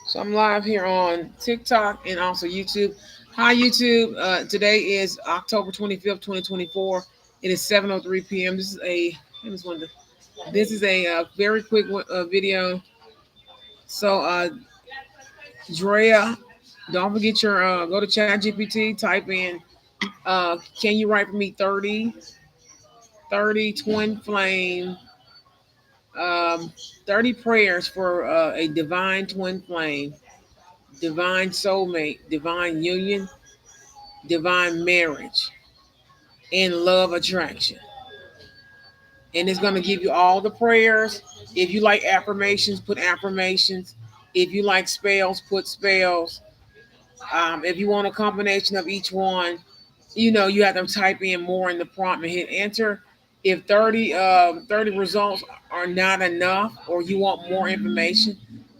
So I'm live here on TikTok and also YouTube. Hi YouTube. Today is October 25th, 2024. It is 7:03 p.m. This is a very quick video. So Drea, don't forget your go to ChatGPT, type in can you write for me 30 twin flame 30 prayers for a divine twin flame, divine soulmate, divine union, divine marriage, and love attraction. And it's going to give you all the prayers. If you like affirmations, put affirmations. If you like spells, put spells. If you want a combination of each one, you have to type in more in the prompt and hit enter. If 30 results are not enough or you want more information,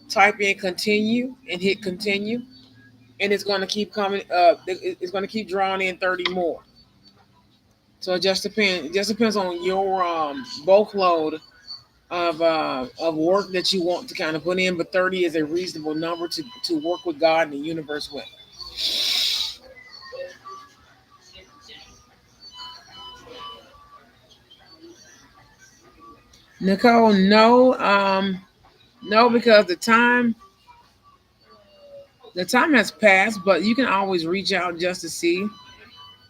type in continue and hit continue. And it's going to keep coming. It's going to keep drawing in 30 more. So it just depends. It just depends on your bulk load of work that you want to kind of put in. But 30 is a reasonable number to work with God and the universe with. Nicole, no, no, because the time has passed. But you can always reach out just to see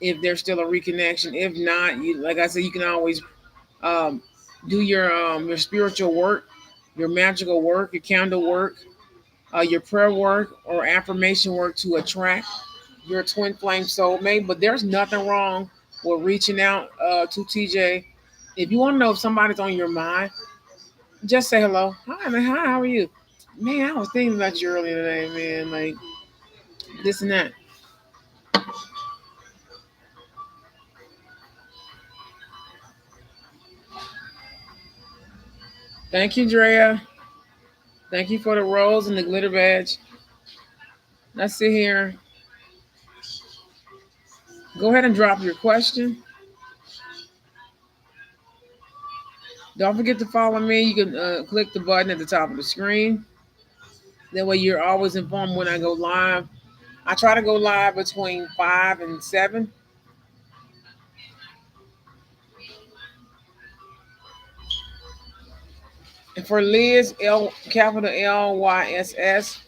if there's still a reconnection. If not, like I said, you can always um, do your spiritual work, your magical work, your candle work, your prayer work, or affirmation work to attract your twin flame soulmate. But there's nothing wrong with reaching out to TJ. If you want to know if somebody's on your mind, just say hello. Hi, man. Hi, how are you? Man, I was thinking about you earlier today, man. Like this and that. Thank you, Drea. Thank you for the rose and the glitter badge. Let's sit here. Go ahead and drop your question. Don't forget to follow me. You can click the button at the top of the screen. That way you're always informed when I go live. I try to go live between 5 and 7. And for Liz, capital Lyss,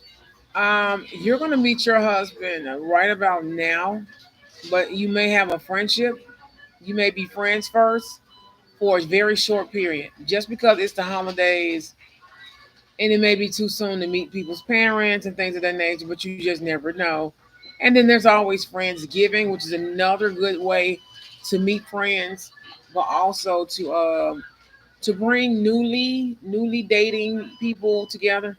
you're going to meet your husband right about now, but you may have a friendship. You may be friends first for a very short period. Just because it's the holidays and it may be too soon to meet people's parents and things of that nature, but you just never know. And then there's always Friendsgiving, which is another good way to meet friends, but also to bring newly dating people together.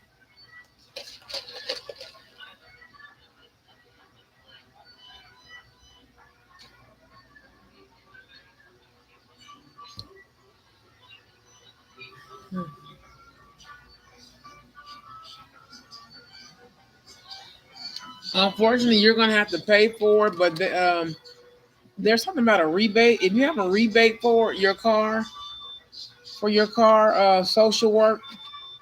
Unfortunately, you're going to have to pay for it, but there's something about a rebate. If you have a rebate for your car, social work,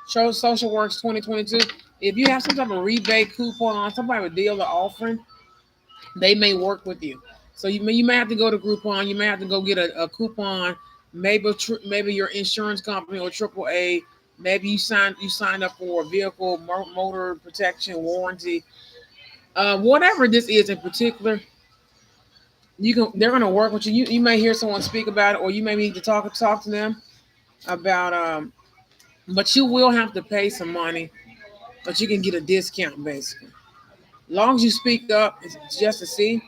show social works 2022. If you have some type of rebate coupon on some type of deal or offering, they may work with you. So you may have to go to Groupon. You may have to go get a coupon. Maybe your insurance company or AAA. Maybe you signed up for a vehicle motor protection warranty. Whatever this is in particular, they're gonna work with you. You may hear someone speak about it, or you may need to talk to them about but you will have to pay some money, but you can get a discount basically. Long as you speak up, it's just to see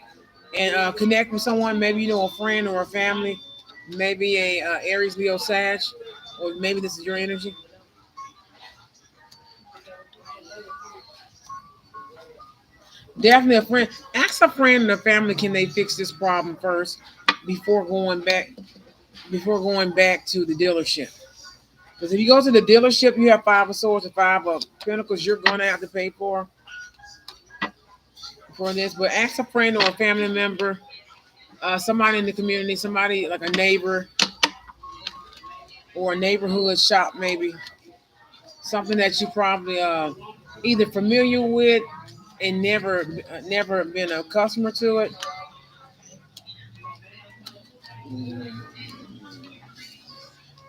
and connect with someone. Maybe you know a friend or a family, maybe a Aries, Leo, Sag, or maybe this is your energy. Definitely a friend. Ask a friend and a family, can they fix this problem first before going back before going back to the dealership? Because if you go to the dealership, you have five of swords and five of pentacles. You're going to have to pay for this. But ask a friend or a family member, somebody in the community, somebody like a neighbor or a neighborhood shop, maybe something that you probably either familiar with and never been a customer to it.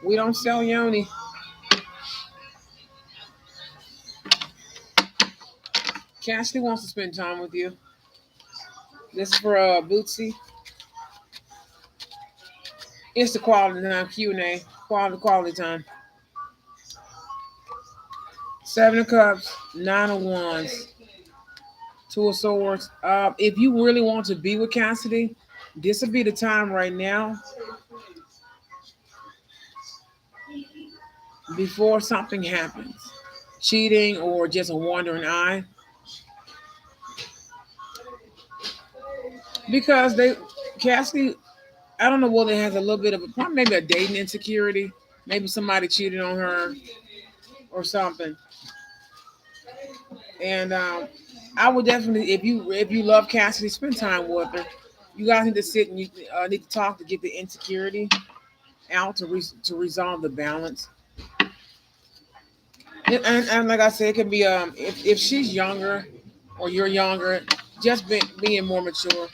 We don't sell yoni. Cassidy wants to spend time with you. This is for Bootsy. It's the quality time Q&A. Quality time. Seven of Cups, Nine of Wands, Two of Swords. If you really want to be with Cassidy, this would be the time right now before something happens. Cheating or just a wandering eye. Because Cassidy, I don't know whether it has a little bit of a problem, maybe a dating insecurity. Maybe somebody cheated on her or something. And I would definitely, if you love Cassidy, spend time with her. You guys need to sit and you need to talk to get the insecurity out to resolve the balance. And like I said, it can be if she's younger or you're younger, just being more mature.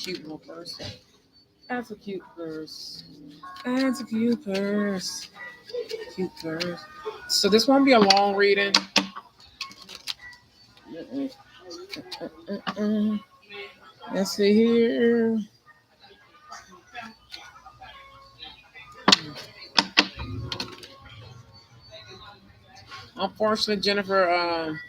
Cute little person. That's a cute purse. That's a cute purse. Cute purse. So this won't be a long reading. Mm-mm, mm-mm. Let's see here. Unfortunately, Jennifer,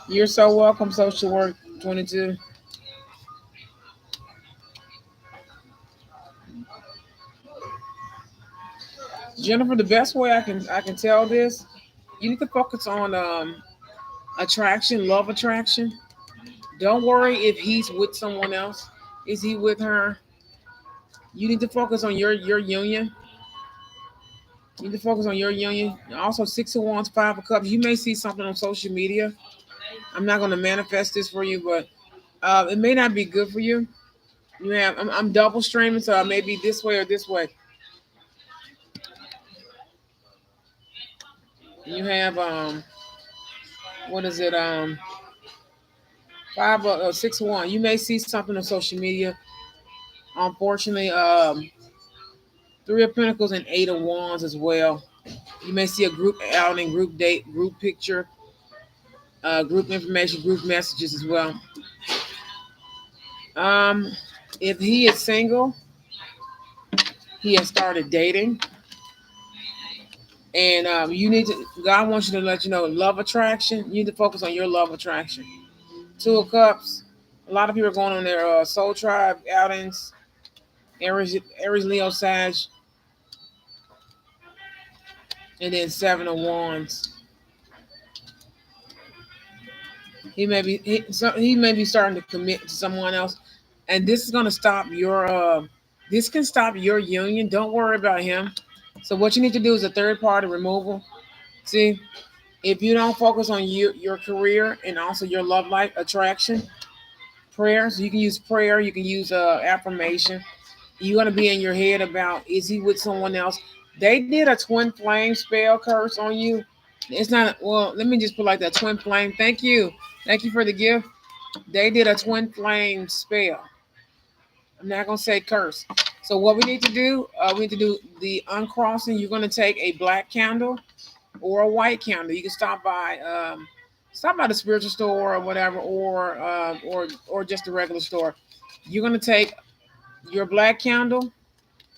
you're so welcome, social work 22. Jennifer, the best way I can tell this, you need to focus on attraction, love attraction. Don't worry if he's with someone else. Is he with her? You need to focus on your union. You need to focus on your union. Also, Six of Wands, Five of Cups. You may see something on social media. I'm not going to manifest this for you, but it may not be good for you. I'm double streaming, so I may be this way or this way. You have what is it? Five Six of Wands. You may see something on social media. Unfortunately, Three of Pentacles and Eight of Wands as well. You may see a group outing, group date, group picture, group information, group messages as well. Um, if he is single, he has started dating, and you need to. God wants you to let you know love attraction. You need to focus on your love attraction. Two of Cups. A lot of people are going on their soul tribe outings. Aries, Leo, Sag, and then Seven of Wands. He may be starting to commit to someone else, and this is going to stop your this can stop your union. Don't worry about him. So what you need to do is a third party removal. See, if you don't focus on your career and also your love life attraction, prayer. So you can use prayer. You can use affirmation. You're gonna be in your head about is he with someone else? They did a twin flame spell curse on you. It's not well. Let me just put like that twin flame. Thank you for the gift. They did a twin flame spell. I'm not gonna say curse. So what we need to do, we need to do the uncrossing. You're gonna take a black candle or a white candle. You can stop by the spiritual store or whatever, or just a regular store. You're gonna take your black candle.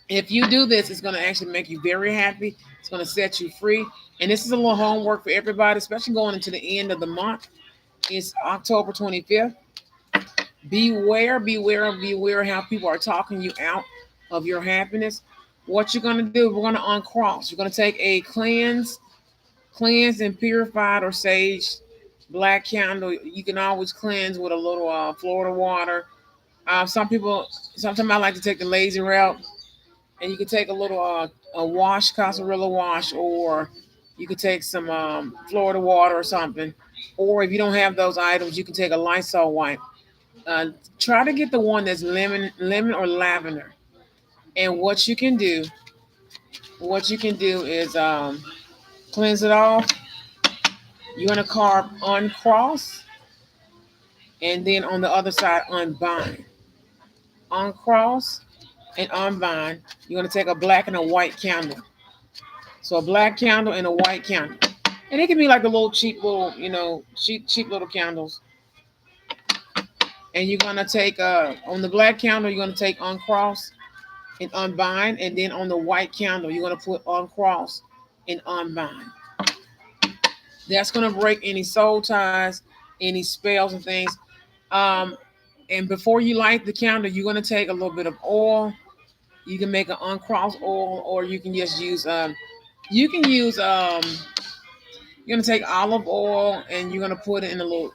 If you do this, it's gonna actually make you very happy. It's gonna set you free. And this is a little homework for everybody, especially going into the end of the month. It's October 25th. Beware how people are talking you out of your happiness. What you're gonna do, we're gonna uncross. You're gonna take a cleansed and purified or sage Black candle, you can always cleanse with a little Florida water. Some people, sometimes I like to take the lazy route, and you can take a little a wash, Casarilla wash, or you could take some Florida water or something. Or if you don't have those items, you can take a Lysol wipe. Uh, Try to get the one that's lemon or lavender. And what you can do is cleanse it off. You're gonna carve uncross, and then on the other side unbind, uncross and unbind. You're gonna take a black and a white candle. So a black candle and a white candle, and it can be like a little cheap little, cheap little candles. And you're gonna take on the black candle, you're gonna take uncross and unbind, and then on the white candle, you're gonna put uncross and unbind. That's gonna break any soul ties, any spells and things. Um, and before you light the candle, you're gonna take a little bit of oil. You can make an uncrossed oil, or you can just use you can use you're gonna take olive oil and you're gonna put it in a little.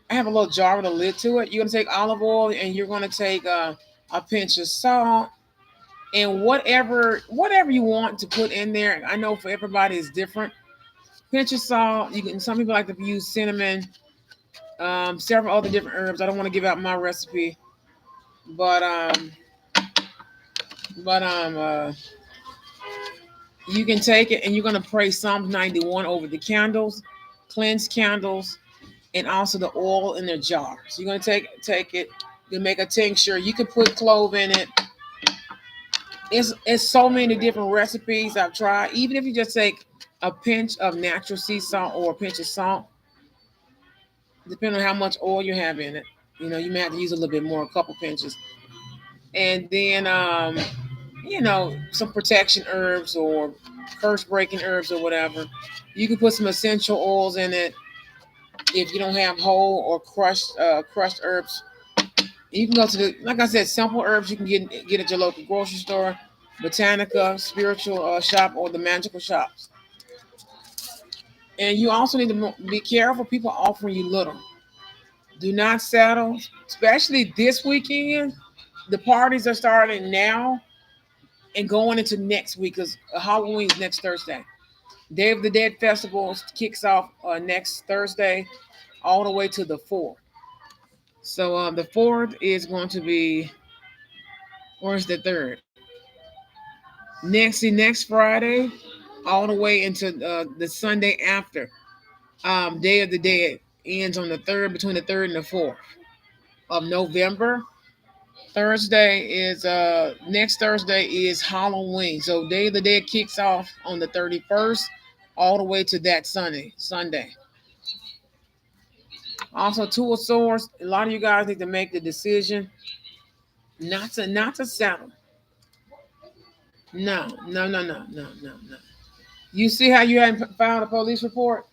I have a little jar with a lid to it. You're gonna take olive oil and you're gonna take a pinch of salt and whatever you want to put in there. I know for everybody it's different. Pinch of salt. You can. Some people like to use cinnamon, several other different herbs. I don't want to give out my recipe, but but you can take it and you're gonna pray Psalms 91 over the candles, cleanse candles, and also the oil in their jars. You're gonna take it. You make a tincture. You can put clove in it. It's so many different recipes I've tried. Even if you just take a pinch of natural sea salt or a pinch of salt, depending on how much oil you have in it, you may have to use a little bit more, a couple pinches, and then some protection herbs or curse breaking herbs or whatever. You can put some essential oils in it if you don't have whole or crushed herbs. You can go to the, like I said, simple herbs you can get at your local grocery store, Botanica, spiritual shop, or the magical shops. And you also need to be careful. People offering you little. Do not settle, especially this weekend. The parties are starting now and going into next week because Halloween is next Thursday. Day of the Dead Festival kicks off next Thursday all the way to the 4th. So the 4th is going to be, or is the 3rd? Next Friday, all the way into the Sunday after. Day of the Dead ends on the 3rd, between the 3rd and the 4th of November. Thursday is next Thursday is Halloween. So Day of the Dead kicks off on the 31st all the way to that Sunday. Also, Two of Swords. A lot of you guys need to make the decision not to settle. No, no, no, no, no, no, no. You see how you hadn't filed a police report?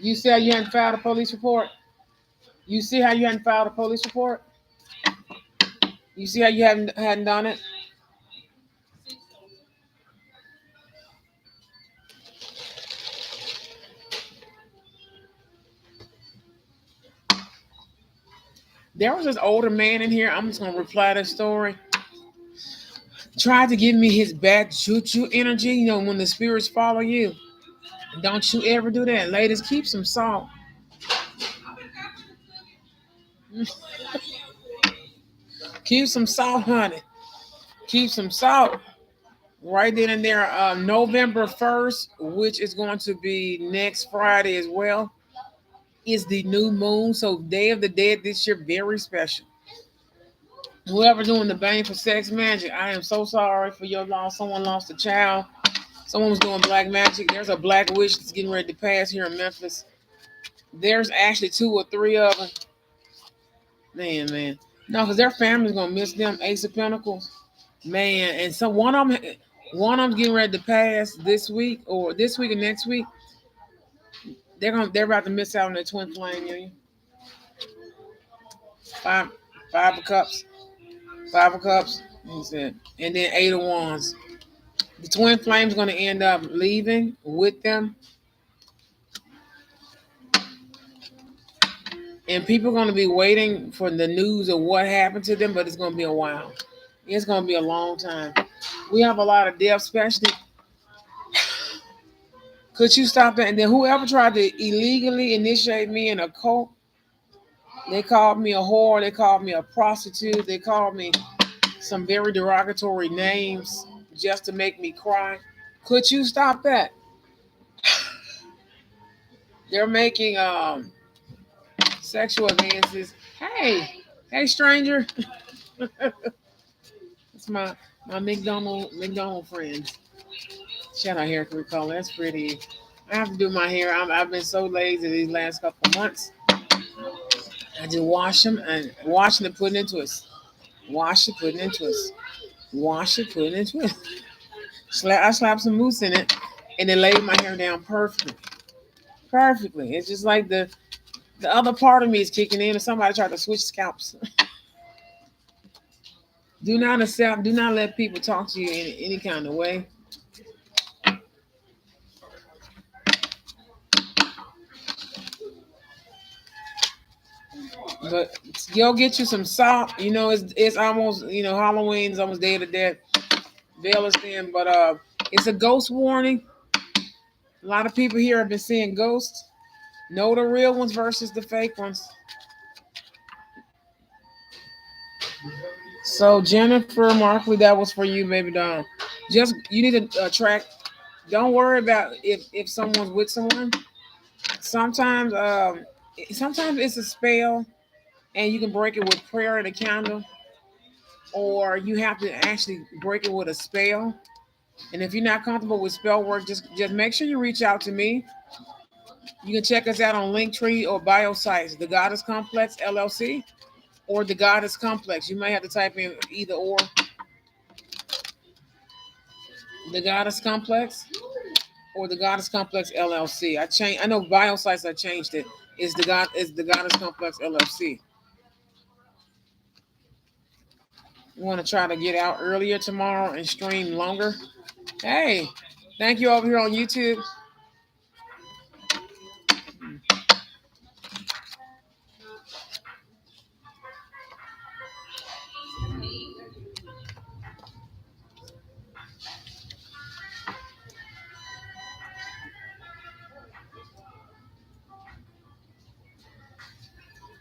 You see how you hadn't filed a police report? You see how you hadn't filed a police report? You see how you hadn't done it? There was this older man in here. I'm just gonna reply to the story. Tried to give me his bad choo energy. When the spirits follow you, don't you ever do that, ladies. Keep some salt. Keep some salt, honey. Keep some salt. Right then and there. November 1st, which is going to be next Friday as well, is the new moon. So Day of the Dead this year, very special. Whoever doing the Bang for Sex Magic, I am so sorry for your loss. Someone lost a child. Someone was doing black magic. There's a black witch that's getting ready to pass here in Memphis. There's actually two or three of them. Man, man. No, because their family's gonna miss them. Ace of Pentacles. Man, and so one of them's getting ready to pass this week or next week. They're about to miss out on their twin flame union. Five five of cups. Five of cups. He said. And then eight of wands. The twin flame's gonna end up leaving with them. And people are going to be waiting for the news of what happened to them, but it's going to be a while. It's going to be a long time. We have a lot of deaths, especially. Could you stop that? And then whoever tried to illegally initiate me in a cult, they called me a whore, they called me a prostitute, they called me some very derogatory names just to make me cry. Could you stop that? They're making sexual advances. Hey, stranger. It's my McDonald friends. Shout out hair color. That's pretty. I have to do my hair. I've been so lazy these last couple of months. I just wash them and washing and putting into it. Wash it, put it into it. Wash it, put it into it. I slap some mousse in it, and then laid my hair down perfectly. Perfectly. It's just like the other part of me is kicking in, and somebody tried to switch scalps. Do not accept. Do not let people talk to you in any kind of way. But go get you some salt. You know, it's almost Halloween's almost Day of the Dead. Veil is thin, but it's a ghost warning. A lot of people here have been seeing ghosts. Know the real ones versus the fake ones. So Jennifer Markley, that was for you, baby doll. Just you need to track. Don't worry about if someone's with someone. Sometimes sometimes it's a spell, and you can break it with prayer and a candle, or you have to actually break it with a spell. And if you're not comfortable with spell work, just make sure you reach out to me. You can check us out on Linktree or Biosites, the Goddess Complex LLC, or the Goddess Complex. You might have to type in either or. The Goddess Complex or the Goddess Complex LLC. I know Biosites. I changed it. Is the Goddess Complex LLC. We want to try to get out earlier tomorrow and stream longer. Hey, thank you over here on YouTube.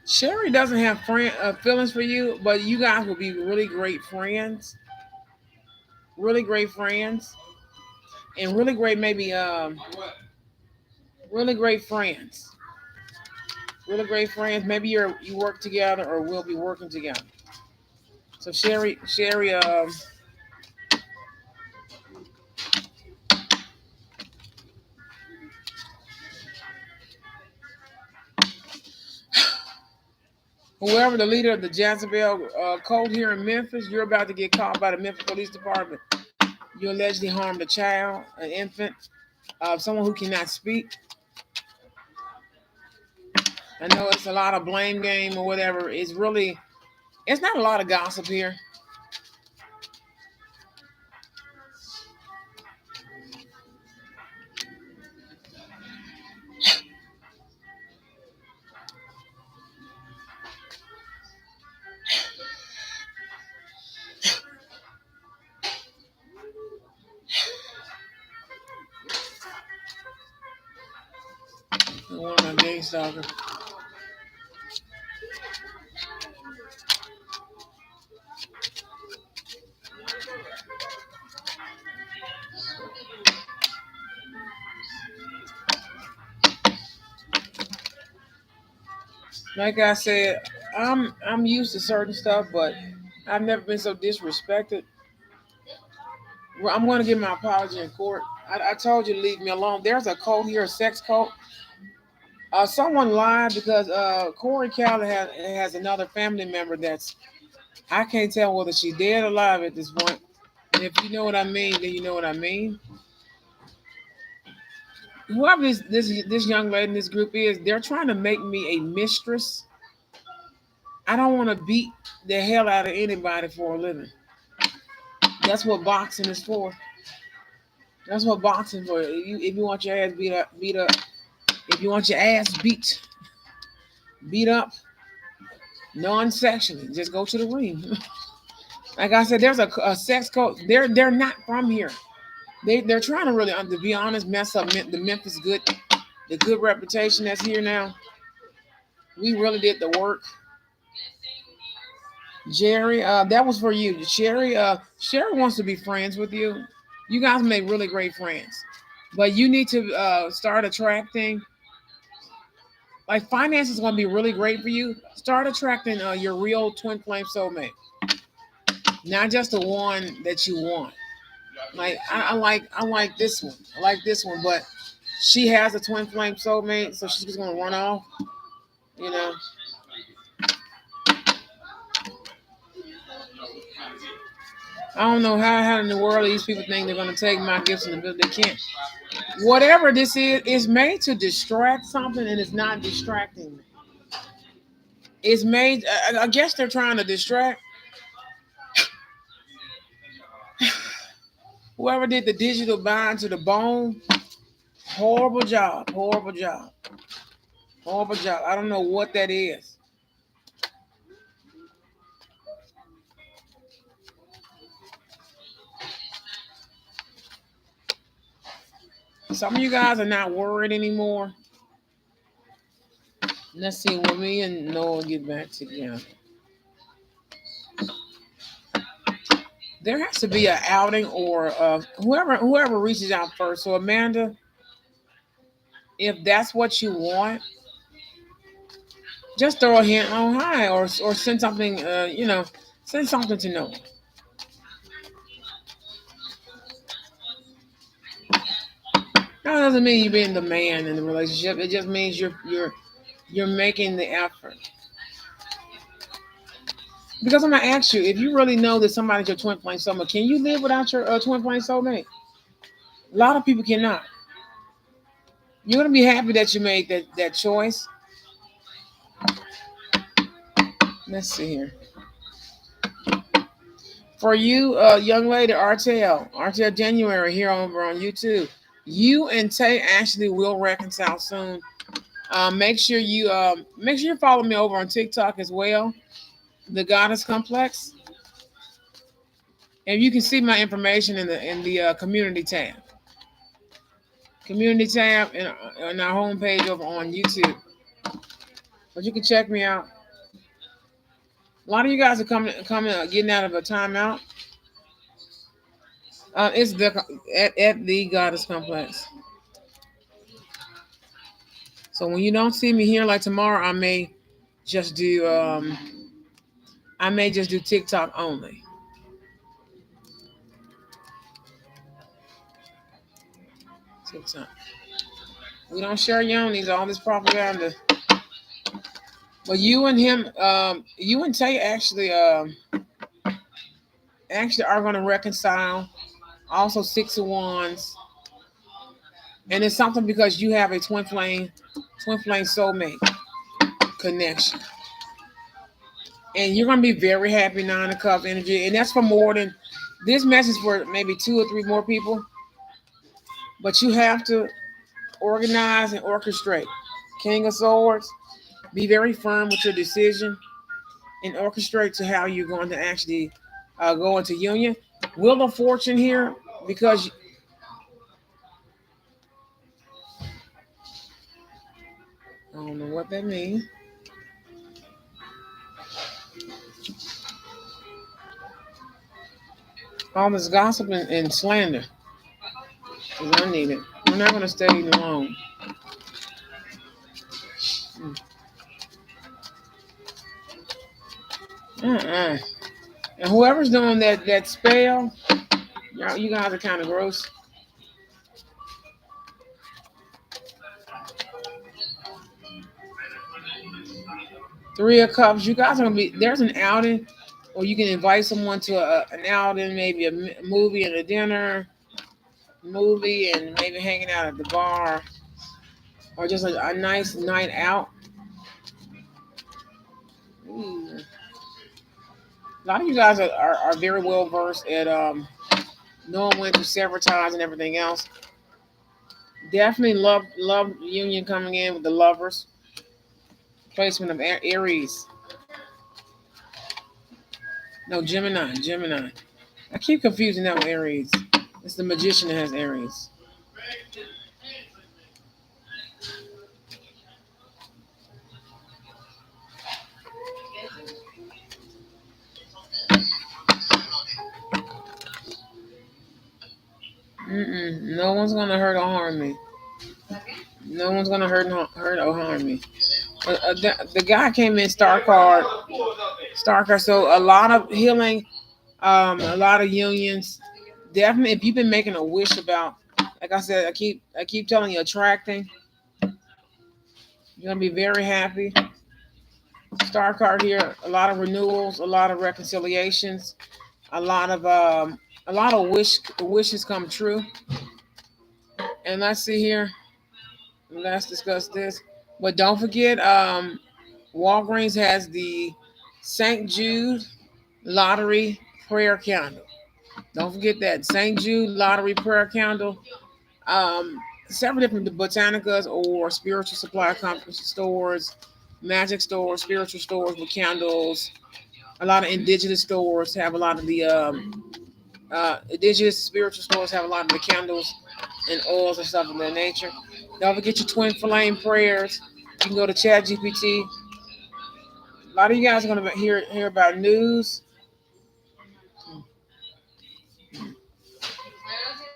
Sherry doesn't have feelings for you, but you guys will be really great friends. Really great friends, and really great maybe really great friends. Really great friends. Maybe you work together or will be working together. So Sherry, whoever the leader of the Jezebel cult here in Memphis, you're about to get caught by the Memphis Police Department. You allegedly harmed a child, an infant, someone who cannot speak. I know it's a lot of blame game or whatever. It's not a lot of gossip here. One of my gay stalker. Like I said, I'm used to certain stuff, but I've never been so disrespected. Well, I'm going to give my apology in court. I told you to leave me alone. There's a cult here, a sex cult. Someone lied because Corey Callie has another family member that's I can't tell whether she's dead or alive at this point. And if you know what I mean, then you know what I mean. Whoever this young lady in this group is, they're trying to make me a mistress. I don't want to beat the hell out of anybody for a living. That's what boxing is for. That's what boxing for. If you want your ass beat up, beat up. If you want your ass beat up, non-sexually. Just go to the ring. Like I said, there's a sex code. They're not from here. They're trying to really, to be honest, mess up the Memphis the good reputation that's here now. We really did the work. Jerry, that was for you. Sherry wants to be friends with you. You guys make really great friends, but you need to start attracting. Like finance is going to be really great for you. Start attracting your real twin flame soulmate, not just the one that you want. Like I like this one. I like this one, but she has a twin flame soulmate, so she's just going to run off. You know, I don't know how in the world these people think they're going to take my gifts and ability. They can't. Whatever this is made to distract something, and it's not distracting me. It's made. I guess they're trying to distract whoever did the digital bind to the bone. Horrible job. Horrible job. Horrible job. I don't know what that is. Some of you guys are not worried anymore. Let's see when me and Noah get back together. There has to be an outing or whoever reaches out first. So Amanda, if that's what you want, just throw a hint on hi or send something. Send something to Noah. That doesn't mean you being the man in the relationship. It just means you're making the effort. Because I'm gonna ask you, if you really know that somebody's your twin flame soulmate, can you live without your twin flame soulmate? A lot of people cannot. You're gonna be happy that you made that choice. Let's see here. For you, young lady, RTL January here over on YouTube. You and Tay actually will reconcile soon. Make sure you follow me over on TikTok as well, the Goddess Complex, and you can see my information in the community tab. Community tab and our homepage over on YouTube. But you can check me out. A lot of you guys are coming getting out of a timeout. It's at the Goddess Complex. So when you don't see me here like tomorrow, just do I may just do TikTok only. TikTok. We don't share yonis, all this propaganda. But you and Tay actually are going to reconcile. Also, Six of Wands, and it's something because you have a twin flame soulmate connection, and you're going to be very happy. Nine of Cups energy, and that's for more than this message for maybe two or three more people. But you have to organize and orchestrate. King of Swords, be very firm with your decision and orchestrate to how you're going to actually go into union. Wheel of Fortune here because I don't know what that means. All this gossip and slander is unneeded. We're not going to stay long. Uh-uh. And whoever's doing that spell, you guys are kind of gross. Three of Cups, you guys are going to be, there's an outing, or you can invite someone to an outing, maybe a movie and a dinner, movie and maybe hanging out at the bar, or just a nice night out. Ooh. A lot of you guys are very well versed at knowing when to sabotage and everything else. Definitely love union coming in with the lovers. Placement of Aries. No, Gemini. Gemini. I keep confusing that with Aries. It's the magician that has Aries. Mm-mm. No one's gonna hurt or harm me. No one's gonna hurt or harm me. The guy came in star card, star card. So a lot of healing, a lot of unions. Definitely, if you've been making a wish about, like I said, I keep telling you, attracting. You're gonna be very happy. Star card here. A lot of renewals, a lot of reconciliations, a lot of wishes come true. And let's see here. Let's discuss this. But don't forget, Walgreens has the St. Jude Lottery Prayer Candle. Don't forget that St. Jude Lottery Prayer Candle. Um, Several different botanicas or spiritual supply company stores, magic stores, spiritual stores with candles. A lot of indigenous stores have a lot of the indigenous spiritual stores have a lot of the candles and oils and stuff of that nature. Don't forget your twin flame prayers. You can go to Chat GPT. A lot of you guys are going to hear about news.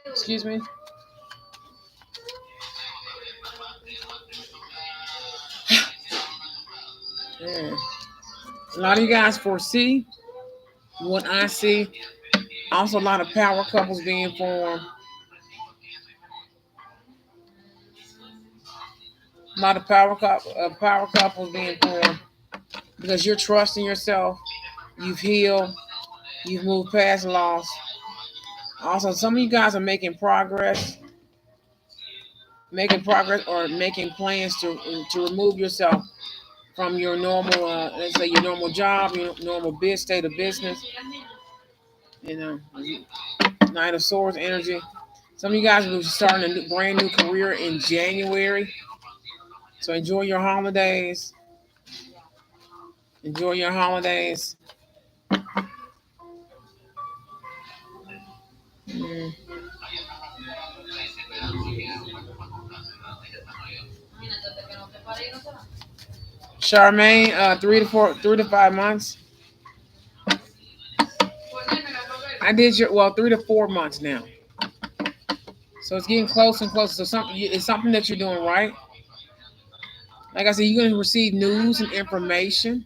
Excuse me. Yeah. A lot of you guys foresee what I see. Also, a lot of power couples being formed. A lot of power couples being formed because you're trusting yourself. You've healed. You've moved past loss. Also, some of you guys are making progress, or making plans to remove yourself from your normal, let's say your normal job, your normal state of business. You know, Knight of Swords energy. Some of you guys will be starting a brand new career in January. So enjoy your holidays. Enjoy your holidays. Mm. Charmaine, 3 to 5 months. I did your 3 to 4 months now. So it's getting closer and closer. So it's something that you're doing right. Like I said, you're going to receive news and information.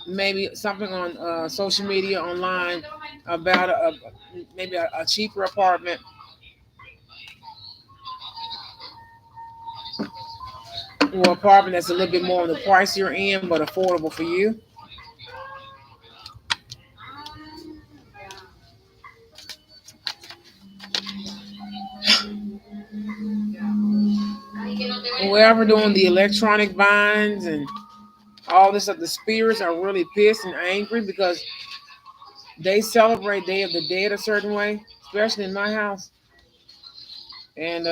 Maybe something on social media, online, about maybe a cheaper apartment, or apartment that's a little bit more on the pricier end but affordable for you. Whoever doing the electronic vines and all this stuff, the spirits are really pissed and angry because they celebrate Day of the Dead a certain way, especially in my house. And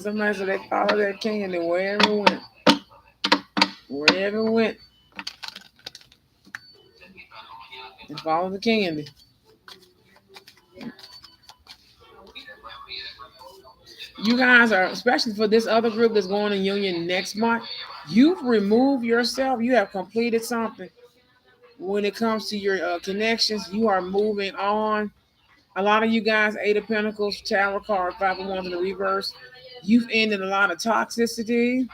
somebody said they follow that candy wherever it went. Wherever it went, they follow the candy. You guys are, especially for this other group that's going in union next month, you've removed yourself. You have completed something. When it comes to your connections, you are moving on. A lot of you guys, Eight of Pentacles, Tower card, 5 of Wands in the reverse. You've ended a lot of toxicity.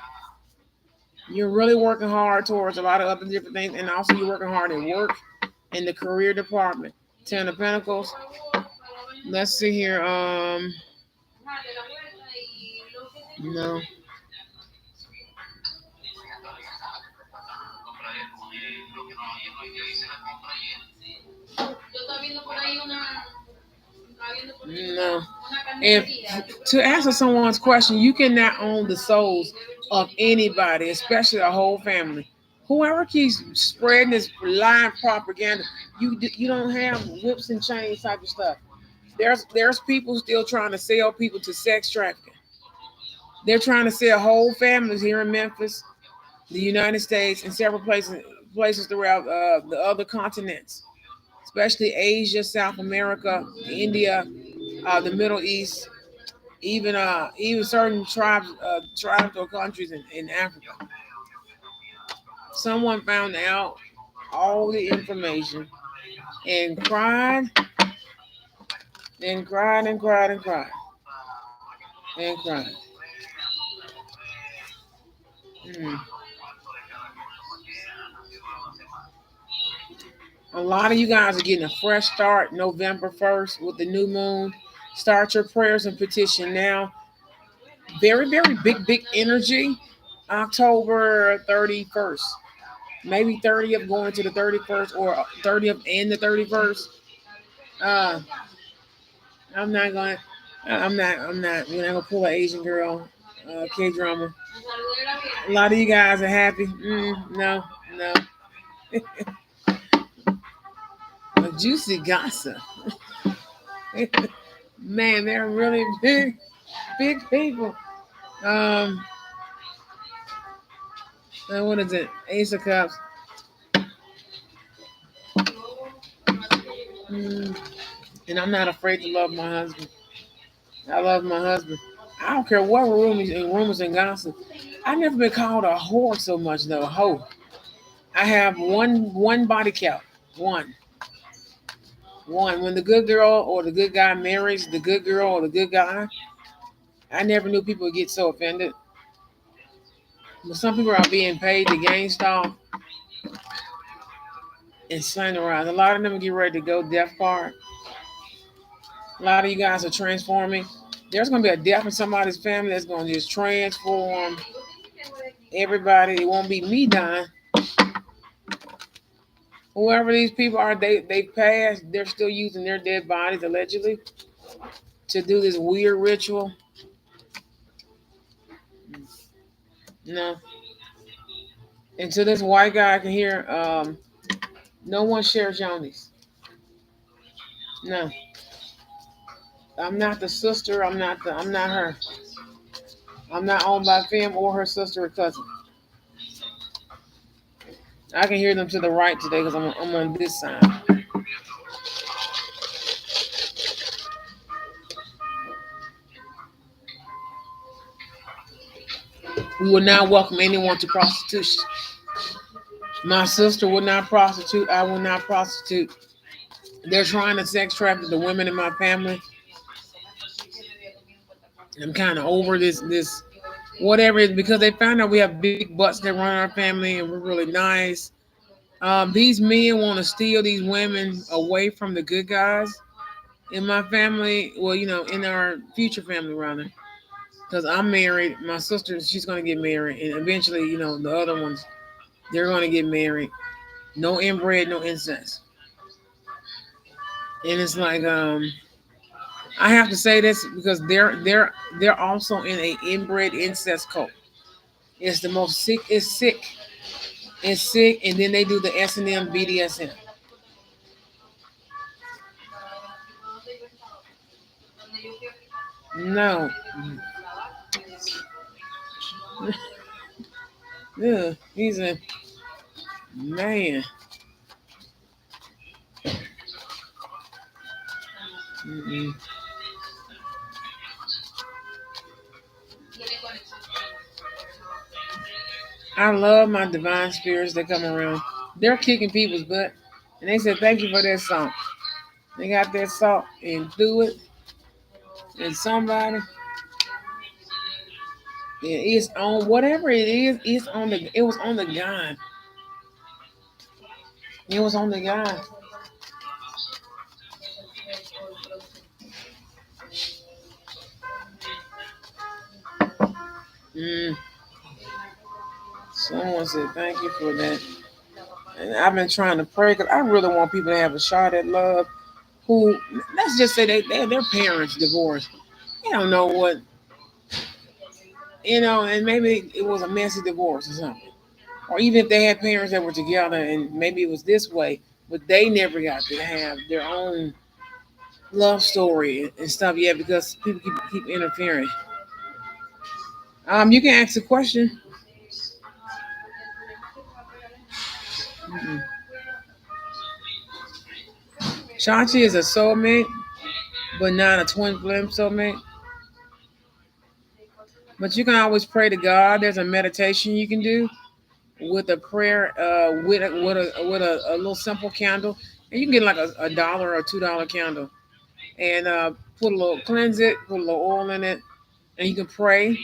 You're really working hard towards a lot of other different things, and also you're working hard at work in the career department. 10 of Pentacles. Let's see here. No. No. If to answer someone's question, you cannot own the souls of anybody, especially a whole family. Whoever keeps spreading this lying propaganda, you don't have whips and chains type of stuff. There's people still trying to sell people to sex trafficking. They're trying to sell whole families here in Memphis. the United States, and several places throughout the other continents, especially Asia, South America, India, the Middle East, even certain tribes or countries in Africa. Someone found out all the information and cried and cried and cried and cried and cried. Mm. A lot of you guys are getting a fresh start November 1st with the new moon. Start your prayers and petition now. Very, very big energy. October 31st. Maybe 30th going to the 31st or 30th and the 31st. Uh, I'm not going. I'm not. We're not gonna pull an Asian girl, K drama. A lot of you guys are happy. No, no. A juicy gossip. Man, they're really big people. Um, what is it? Ace of Cups. Mm, and I'm not afraid to love my husband. I love my husband. I don't care what rumors and gossip. I've never been called a whore so much though. A hoe. I have one body count. One. One. When the good girl or the good guy marries the good girl or the good guy, I never knew people would get so offended. But some people are being paid to gain stuff and slanderize. A lot of them get ready to go death part. A lot of you guys are transforming. There's gonna be a death in somebody's family that's gonna just transform everybody. It won't be me dying. Whoever these people are, they passed. They're still using their dead bodies allegedly to do this weird ritual. No, until this white guy can hear, no one shares Johnny's. No, I'm not the sister. I'm not her. I'm not owned by Fim or her sister or cousin. I can hear them to the right today because I'm on this side. We will not welcome anyone to prostitution. My sister will not prostitute. I will not prostitute. They're trying to sex traffic the women in my family. I'm kind of over this whatever it is because they found out we have big butts that run our family and we're really nice. These men want to steal these women away from the good guys in my family. Well, in our future family rather. Because I'm married, my sister she's gonna get married, and eventually, the other ones they're gonna get married. No inbred, no incest. And it's like I have to say this because they're also in a inbred incest cult. It's the most sick. It's sick. It's sick, and then they do the S&M BDSM. No, yeah, he's a man. Mm-mm. I love my divine spirits that come around. They're kicking people's butt, and they said thank you for that salt. They got that salt and threw it, and somebody, it's on whatever it is. It's on the. It was on the guy. It was on the guy. Mm. Someone said thank you for that. And I've been trying to pray because I really want people to have a shot at love. Who, let's just say their parents divorced. They don't know what, and maybe it was a messy divorce or something. Or even if they had parents that were together and maybe it was this way, but they never got to have their own love story and stuff yet because people keep interfering. You can ask a question. Mm-mm. Chachi is a soulmate, but not a twin flame soulmate. But you can always pray to God. There's a meditation you can do with a prayer, with a little simple candle, and you can get like a dollar or $2 candle, and put a little cleanse it, put a little oil in it, and you can pray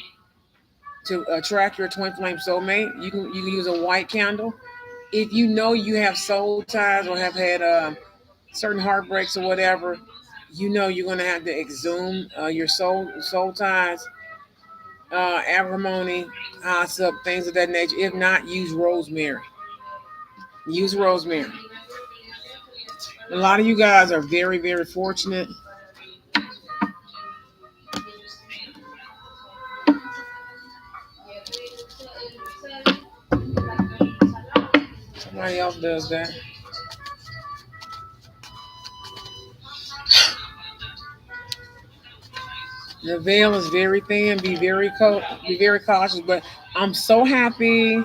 to attract your twin flame soulmate. You can use a white candle. If you know you have soul ties or have had certain heartbreaks or whatever, you know you're going to have to exhume your soul ties, acrimony, hyssop, things of that nature. If not, use rosemary. Use rosemary. A lot of you guys are very, very fortunate. Somebody else does that. The veil is very thin. Be very cautious. But I'm so happy.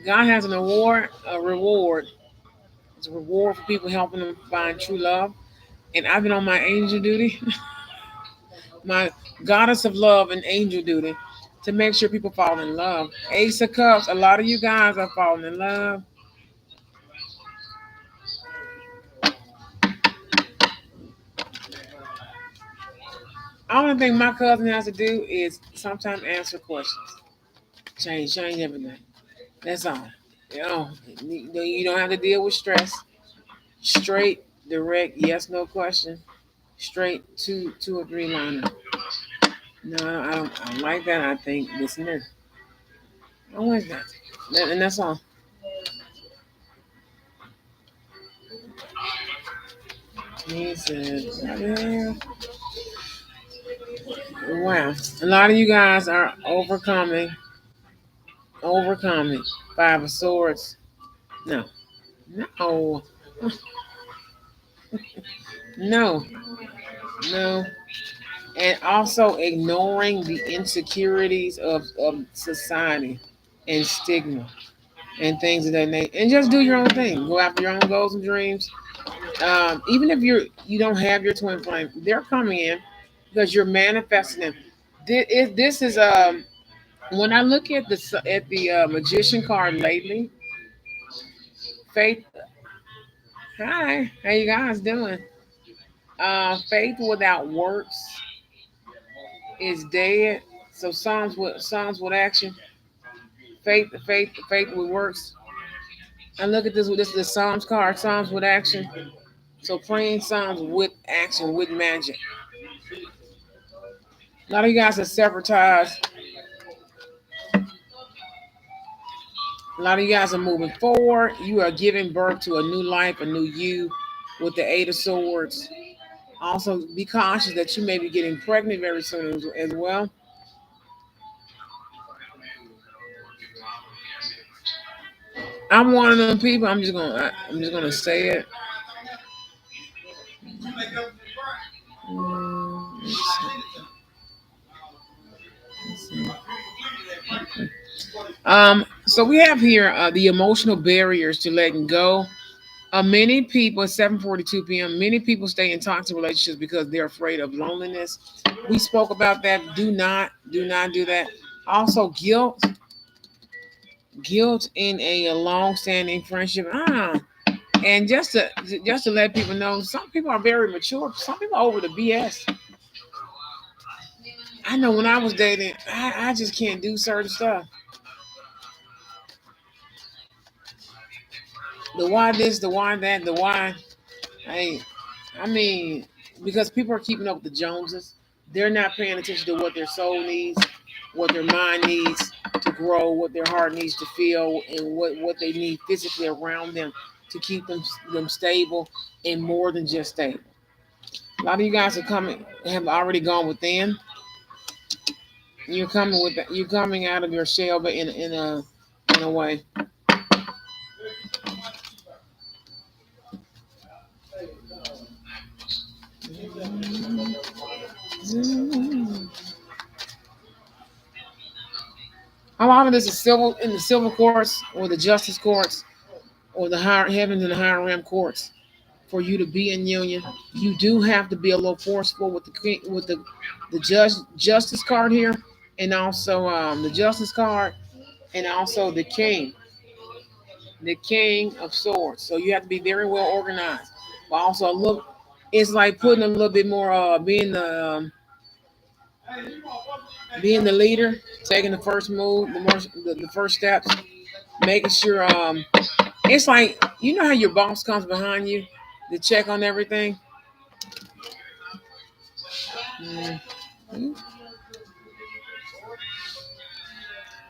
God has an award, a reward. It's a reward for people helping them find true love. And I've been on my angel duty, my goddess of love and angel duty, to make sure people fall in love. Ace of Cups. A lot of you guys are falling in love. Only thing my cousin has to do is sometimes answer questions. Change everything. That's all. You don't have to deal with stress. Straight, direct, yes, no question. Straight two or three liner. No, I don't like that. I think listen there. I don't like that. And that's all. He said, yeah. Wow. A lot of you guys are overcoming. Five of Swords. No. No. No. No. And also ignoring the insecurities of society and stigma and things of that nature. And just do your own thing. Go after your own goals and dreams. Even if you don't have your twin flame, they're coming in because you're manifesting them. This is when I look at the magician card lately, faith. Hi, how you guys doing? Faith without works is dead. So Psalms with action, faith with works. I look at this is the Psalms card, Psalms with action. So praying Psalms with action, with magic. A lot of you guys are separatized. A lot of you guys are moving forward. You are giving birth to a new life, a new you with the Eight of Swords. Also, be cautious that you may be getting pregnant very soon as well. I'm one of them people. I'm just gonna say it. Let's see. So we have here the emotional barriers to letting go. Many people, at 7:42 p.m., many people stay in toxic relationships because they're afraid of loneliness. We spoke about that. Do not do that. Also, guilt in a long-standing friendship. And just to let people know, some people are very mature. Some people are over the BS. I know when I was dating, I just can't do certain stuff. The why this, the why that, the why. I, I mean, because people are keeping up with the Joneses, they're not paying attention to what their soul needs, what their mind needs to grow, what their heart needs to feel, and what they need physically around them to keep them stable and more than just stable. A lot of you guys have already gone within. You're coming out of your shell, but in a way. A lot of this is civil in the civil courts or the justice courts. or the higher heavens and the higher realm courts for you to be in union. You do have to be a little forceful with the justice card here, and also the justice card, and also the king of swords. So you have to be very well organized, but also a little. It's like putting a little bit more, being the leader, taking the first move, the first steps, making sure. It's like you know how your boss comes behind you to check on everything. Mm.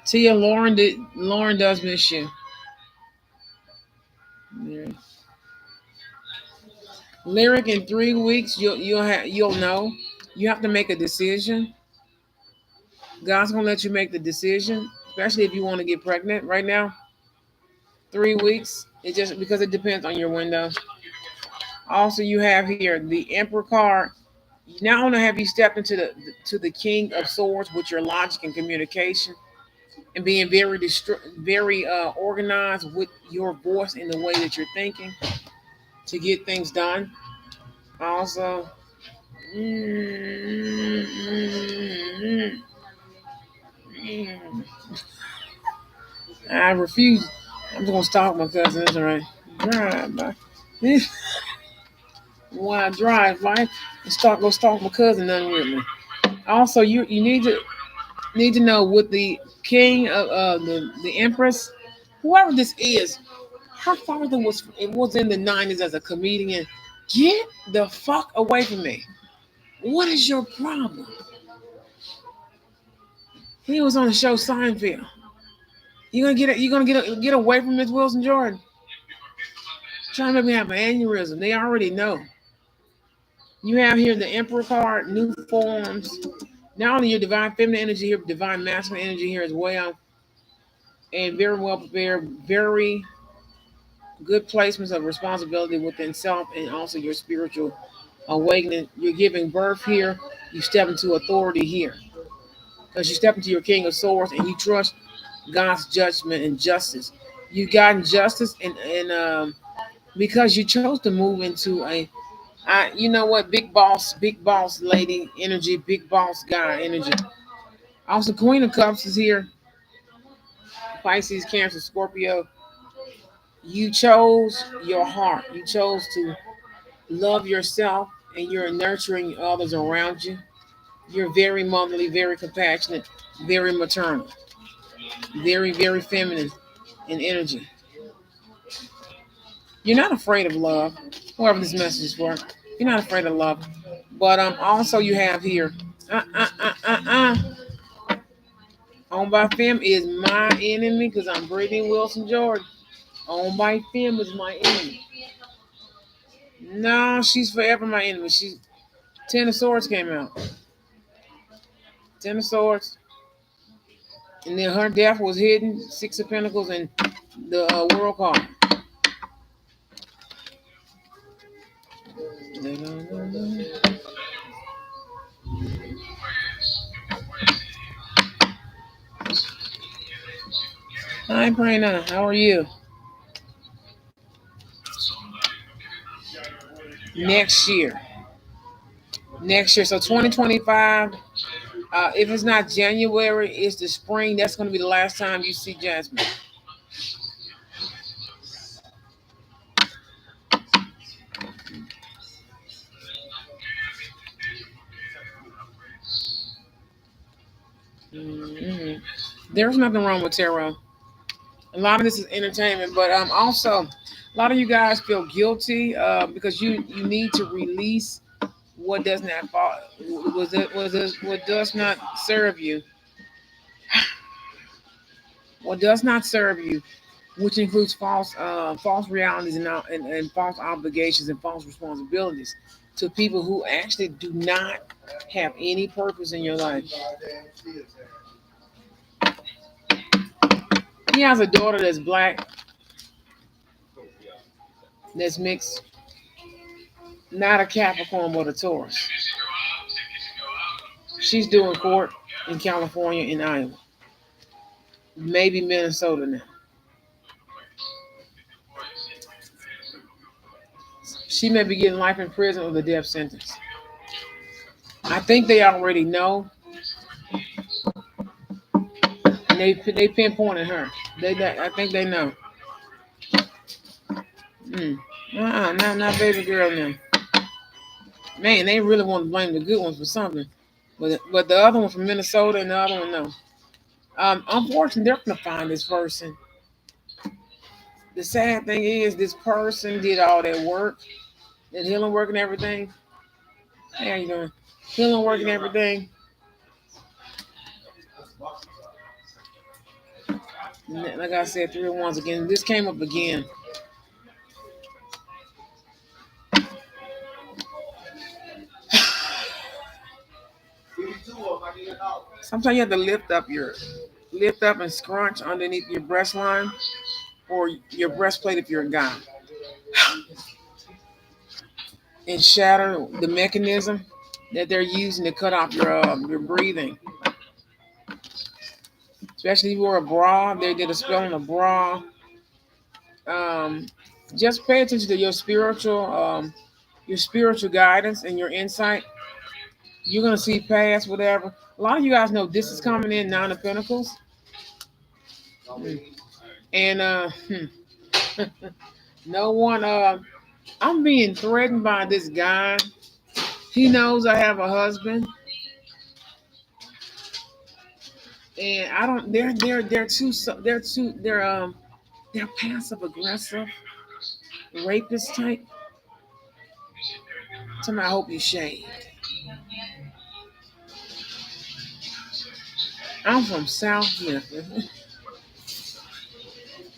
Tia, Lauren does miss you. Yeah. Lyric in 3 weeks, you'll know. You have to make a decision. God's gonna let you make the decision, especially if you want to get pregnant. Right now, 3 weeks. It just because it depends on your window. Also, you have here the Emperor card. Not only have you stepped into the King of Swords with your logic and communication, and being very organized with your voice and the way that you're thinking to get things done. Also, mm, mm, mm, I refuse. I'm just gonna stalk my cousin. That's all right. Drive by. When I drive, right? Go stalk my cousin. Nothing with me. Also, you need to know with the king of the empress, whoever this is. Her father was in the 90s as a comedian. Get the fuck away from me. What is your problem? He was on the show Seinfeld. You're gonna get away from Miss Wilson Jordan. Trying to make me have an aneurysm. They already know. You have here the Emperor card, new forms. Not only your divine feminine energy here, but divine masculine energy here as well. And very well prepared, very good placements of responsibility within self and also your spiritual awakening. You're giving birth here. You step into authority here. Because you step into your King of Swords and you trust God's judgment and justice. You got justice and because you chose to move into you know what, big boss lady energy, big boss guy energy. Also, Queen of Cups is here. Pisces, Cancer, Scorpio. You chose your heart. You chose to love yourself and you're nurturing others around you. You're very motherly, very compassionate, very maternal, very feminine in energy. You're not afraid of love, whoever this message is for. You're not afraid of love. But also you have here, uh, uh, uh, uh, uh. On by Fem is my enemy because I'm Brittany Wilson Jordan. On by Fem is my enemy. No, she's forever my enemy. She's Ten of Swords came out. Ten of Swords. And then her death was hidden. Six of Pentacles and the World card. Hi, Prana. How are you? Next year. Next year. So 2025. If it's not January, it's the spring. That's going to be the last time you see Jasmine. Hmm. There's nothing wrong with tarot. A lot of this is entertainment, but also a lot of you guys feel guilty because you need to release what does not what does not serve you, what does not serve you, which includes false realities and false obligations and false responsibilities to people who actually do not have any purpose in your life. He has a daughter that's black, that's mixed, not a Capricorn but a Taurus. She's doing court in California and Iowa, maybe Minnesota now. She may be getting life in prison or the death sentence. I think they already know, and they pinpointed her. I think they know. Mm. Not baby girl now. Man, they really want to blame the good ones for something, but the other one from Minnesota and the other one no. Unfortunately, they're gonna find this person. The sad thing is, this person did all that work, that healing work and everything. Hey, how you doing? Healing work and everything. Like I said, 3 of Wands again. This came up again. Sometimes you have to lift up and scrunch underneath your breast line or your breastplate if you're a guy, and shatter the mechanism that they're using to cut off your breathing. Especially if you wore a bra, they did a spell on a bra. Um, just pay attention to your spiritual guidance and your insight. You're gonna see past whatever. A lot of you guys know this is coming in 9 of Pentacles, and no one. I'm being threatened by this guy. He knows I have a husband, and I don't. They're passive aggressive, rapist type. Somebody, I hope you shade. I'm from South Memphis.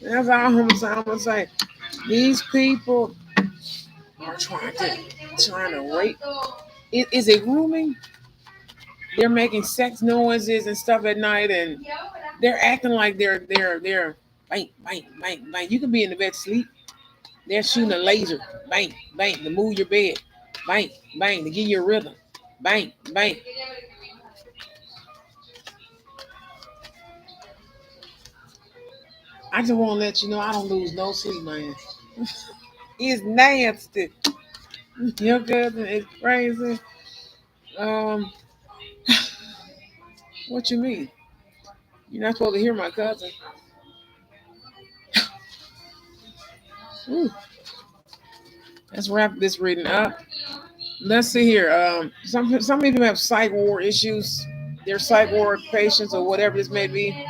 That's all I'm gonna say. These people are trying to rape. Is it grooming? They're making sex noises and stuff at night, and they're acting like they're bang bang bang bang. You can be in the bed sleep. They're shooting a laser, bang bang, to move your bed, bang bang, to give you a rhythm, bang bang. I just want to let you know I don't lose no sleep, man. It's nasty. Your cousin is crazy. Um, what you mean? You're not supposed to hear my cousin. Ooh, let's wrap this reading up. Let's see here. Some people have psych ward issues. They're psych ward patients or whatever this may be.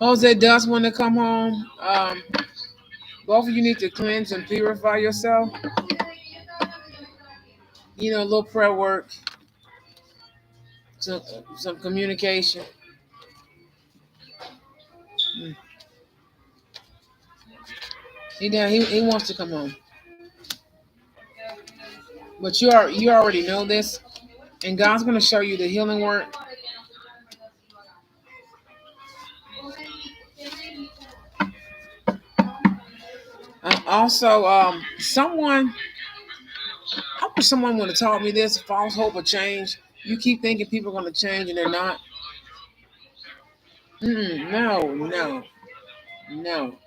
Jose does want to come home. Both of you need to cleanse and purify yourself. A little prayer work, some some communication. Mm. He wants to come home, but you already know this, and God's going to show you the healing work. Also, I wish someone would have taught me this false hope of change. You keep thinking people are going to change and they're not. No, no, no.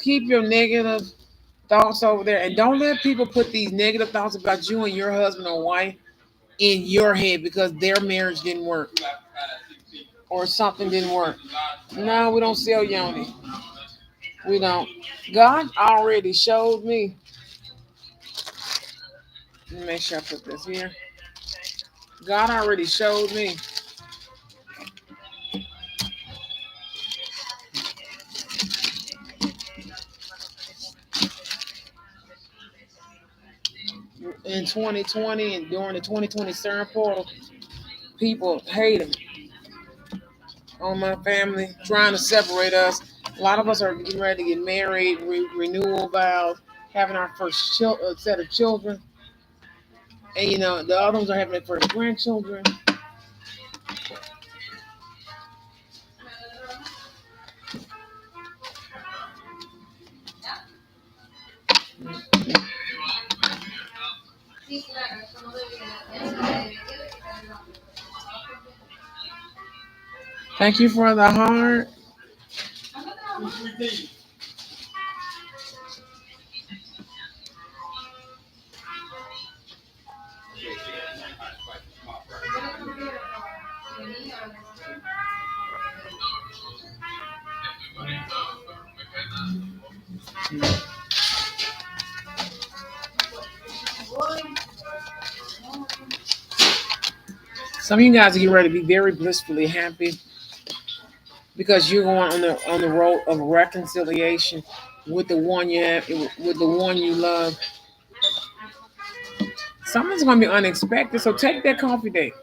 Keep your negative thoughts over there, and don't let people put these negative thoughts about you and your husband or wife in your head because their marriage didn't work or something didn't work. No, we don't sell yoni. We don't. God already showed me. Let me make sure I put this here. God already showed me in 2020 and during the 2020 CERN portal, people hated on my family, trying to separate us. A lot of us are getting ready to get married, renewal vows, having our first set of children. And the other ones are having their first grandchildren. Thank you for the heart. Some of you guys are getting ready to be very blissfully happy because you're going on the road of reconciliation with the one you have, with the one you love. Something's going to be unexpected, so take that coffee date.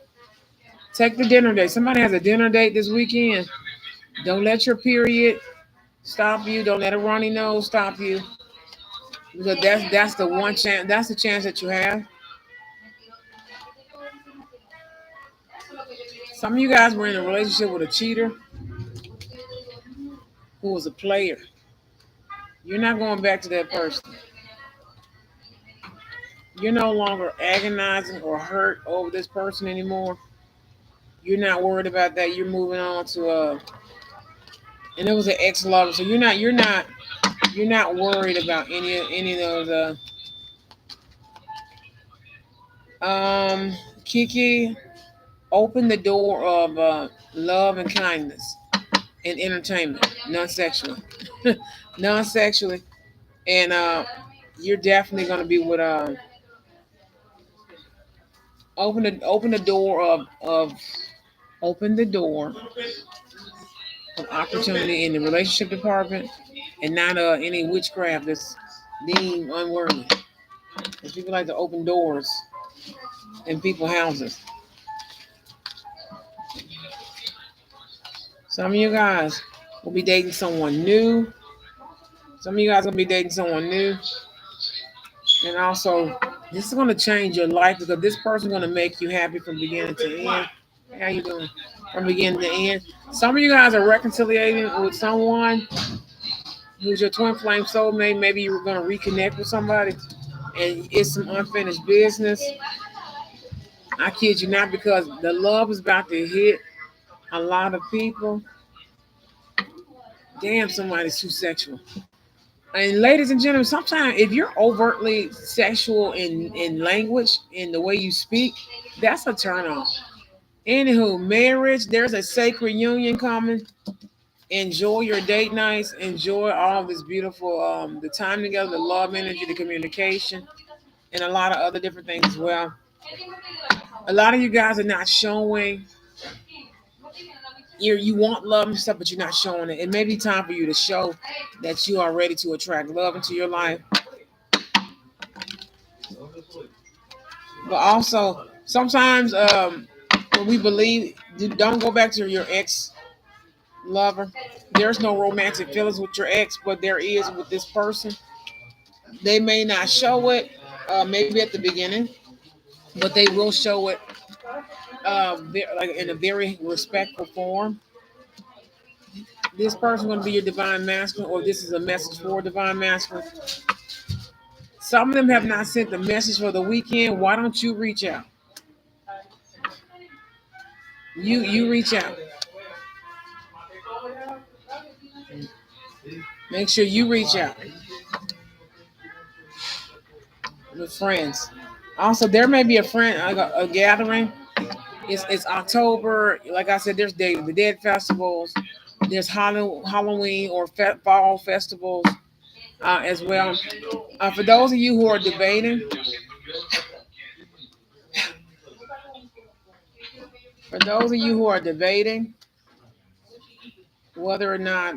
Take the dinner date. Somebody has a dinner date this weekend. Don't let your period stop you. Don't let a runny nose stop you. Because that's the one chance. That's the chance that you have. Some of you guys were in a relationship with a cheater who was a player. You're not going back to that person. You're no longer agonizing or hurt over this person anymore. You're not worried about that. You're moving on to and it was an ex lover. So you're not worried about any of those Kiki, open the door of love and kindness and entertainment, non-sexually. Non-sexually. And you're definitely gonna be with open the door of open the door of opportunity in the relationship department and not any witchcraft that's deemed unworthy. And people like to open doors in people's houses. Some of you guys will be dating someone new. Some of you guys will be dating someone new. And also, this is going to change your life because this person is going to make you happy from beginning to end. How you doing? From beginning to end. Some of you guys are reconciliating with someone who's your twin flame soulmate. Maybe you were going to reconnect with somebody, and it's some unfinished business. I kid you not, because the love is about to hit a lot of people. Damn, somebody's too sexual. And ladies and gentlemen, sometimes if you're overtly sexual in language, in the way you speak, that's a turn off. Anywho, marriage, there's a sacred union coming. Enjoy your date nights. Enjoy all this beautiful the time together, the love energy, the communication, and a lot of other different things as well. A lot of you guys are not showing you want love and stuff, but you're not showing it. It may be time for you to show that you are ready to attract love into your life. But also, sometimes when we believe, don't go back to your ex lover. There's no romantic feelings with your ex, but there is with this person. They may not show it, maybe at the beginning, but they will show it like in a very respectful form. This person going to be your divine masculine, or this is a message for divine masculine. Some of them have not sent the message for the weekend. Why don't you reach out? You reach out. Make sure you reach out with friends. Also, there may be a friend a gathering. It's October. Like I said, there's Day of the Dead festivals. There's Halloween or fall festivals as well. For those of you who are debating, for those of you who are debating whether or not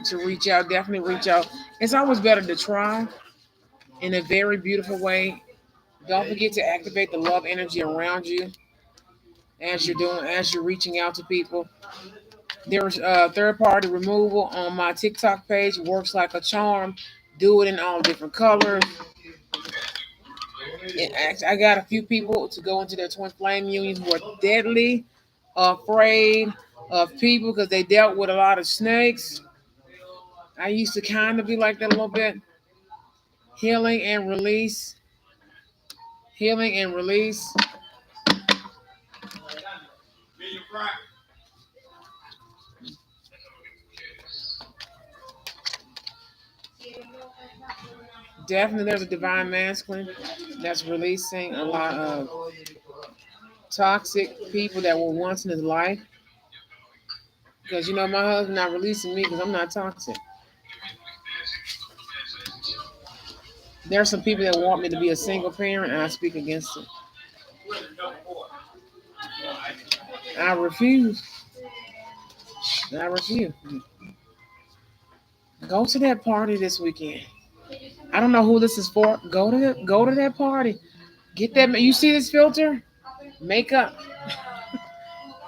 to reach out, definitely reach out. It's always better to try in a very beautiful way. Don't forget to activate the love energy around you as you're reaching out to people. There's third party removal on my TikTok page. Works like a charm. Do it in all different colors. I got a few people to go into their twin flame union who are deadly afraid of people because they dealt with a lot of snakes. I used to kind of be like that a little bit. Healing and release. Healing and release. Definitely, there's a divine masculine that's releasing a lot of toxic people that were once in his life. Because you know my husband not releasing me because I'm not toxic. There are some people that want me to be a single parent, and I speak against it. I refuse. I refuse. Go to that party this weekend. I don't know who this is for. Go to that party. Get that. You see this filter? Makeup.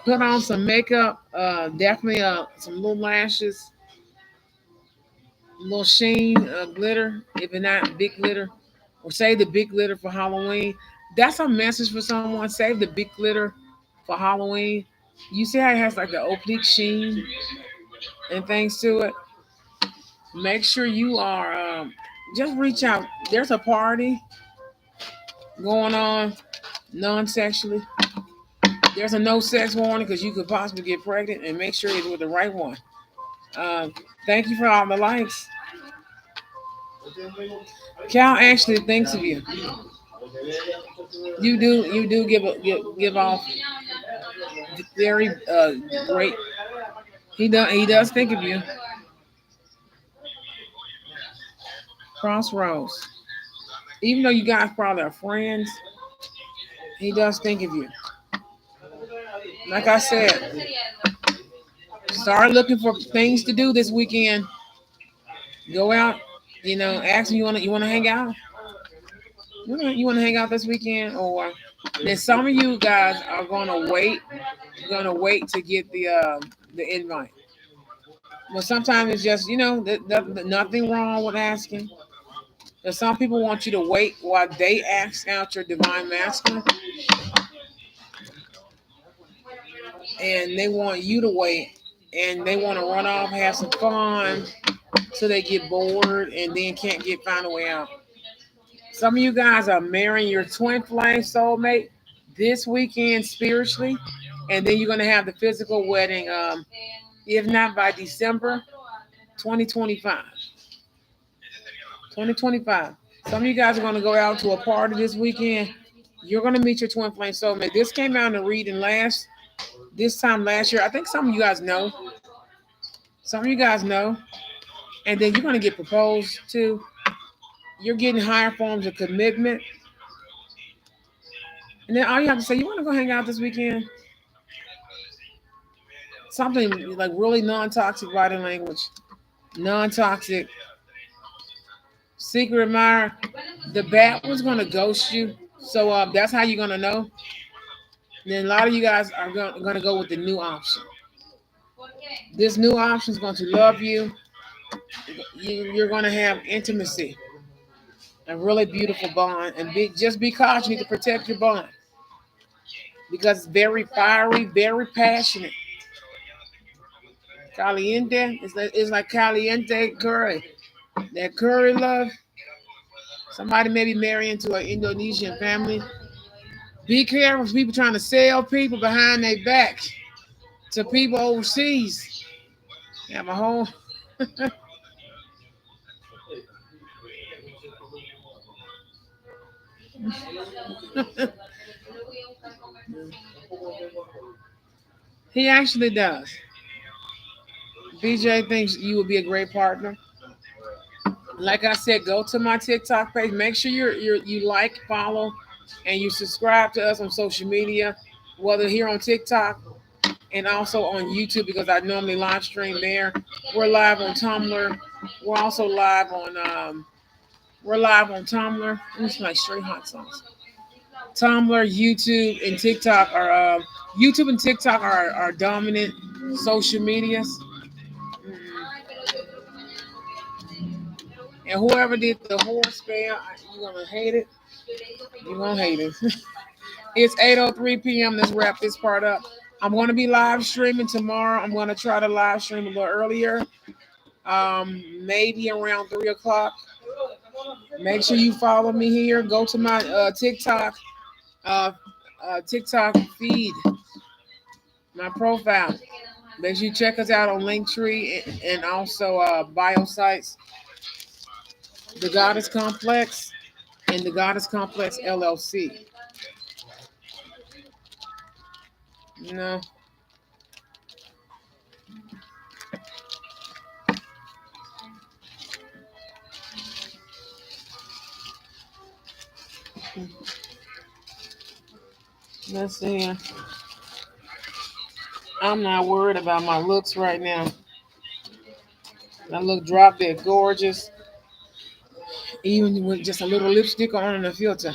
Put on some makeup. Definitely some little lashes, little sheen, glitter. If it's not big glitter, or save the big glitter for Halloween. That's a message for someone. Save the big glitter for Halloween. You see how it has like the oblique sheen and things to it. Make sure you are just reach out. There's a party going on non-sexually. There's a no sex warning because you could possibly get pregnant, and make sure it's with the right one. Um, Thank you for all the likes. Cal actually thinks of you. You do give off very great. He does think of you. Crossroads. Even though you guys probably are friends, he does think of you. Like I said, start looking for things to do this weekend. Go out. Ask him you wanna hang out. You wanna hang out this weekend, or then some of you guys are gonna wait to get the invite. But sometimes it's just nothing wrong with asking. But some people want you to wait while they ask out your divine masculine, and they want you to wait, and they want to run off, have some fun, so they get bored and then can't get find a way out. Some of you guys are marrying your twin flame soulmate this weekend spiritually, and then you're gonna have the physical wedding. If not by December 2025. 2025. Some of you guys are gonna go out to a party this weekend. You're gonna meet your twin flame soulmate. This came out in the reading this time last year. I think some of you guys know. Some of you guys know. And then you're gonna get proposed to. You're getting higher forms of commitment. And then all you have to say, you want to go hang out this weekend? Something like really non-toxic body language, non-toxic. Secret admirer. The bat was gonna ghost you, so that's how you're gonna know. And then a lot of you guys are gonna go with the new option. This new option is going to love you. You're gonna have intimacy, a really beautiful bond, and just be cautious. You need to protect your bond because it's very fiery, very passionate. Caliente. It's like caliente curry. That curry love. Somebody may be married into an Indonesian family. Be careful for people trying to sell people behind their back to people overseas. You have a whole. He actually does. BJ thinks you would be a great partner. Like I said, go to my TikTok page. Make sure you like, follow, and you subscribe to us on social media, whether here on TikTok and also on YouTube because I normally live stream there. We're live on Tumblr. We're also live on Tumblr. It's like straight hot sauce. Tumblr, YouTube and TikTok are dominant social medias. And whoever did the horse spell, you're gonna hate it. You're gonna hate it. It's 8:03 p.m. Let's wrap this part up. I'm gonna be live streaming tomorrow. I'm gonna try to live stream a little earlier, maybe around 3 o'clock. Make sure you follow me here. Go to my uh, TikTok feed, my profile. Make sure you check us out on Linktree and also Biosites, the Goddess Complex, and the Goddess Complex LLC. No, let's see. I'm not worried about my looks right now. I look drop dead gorgeous, even with just a little lipstick on and a filter.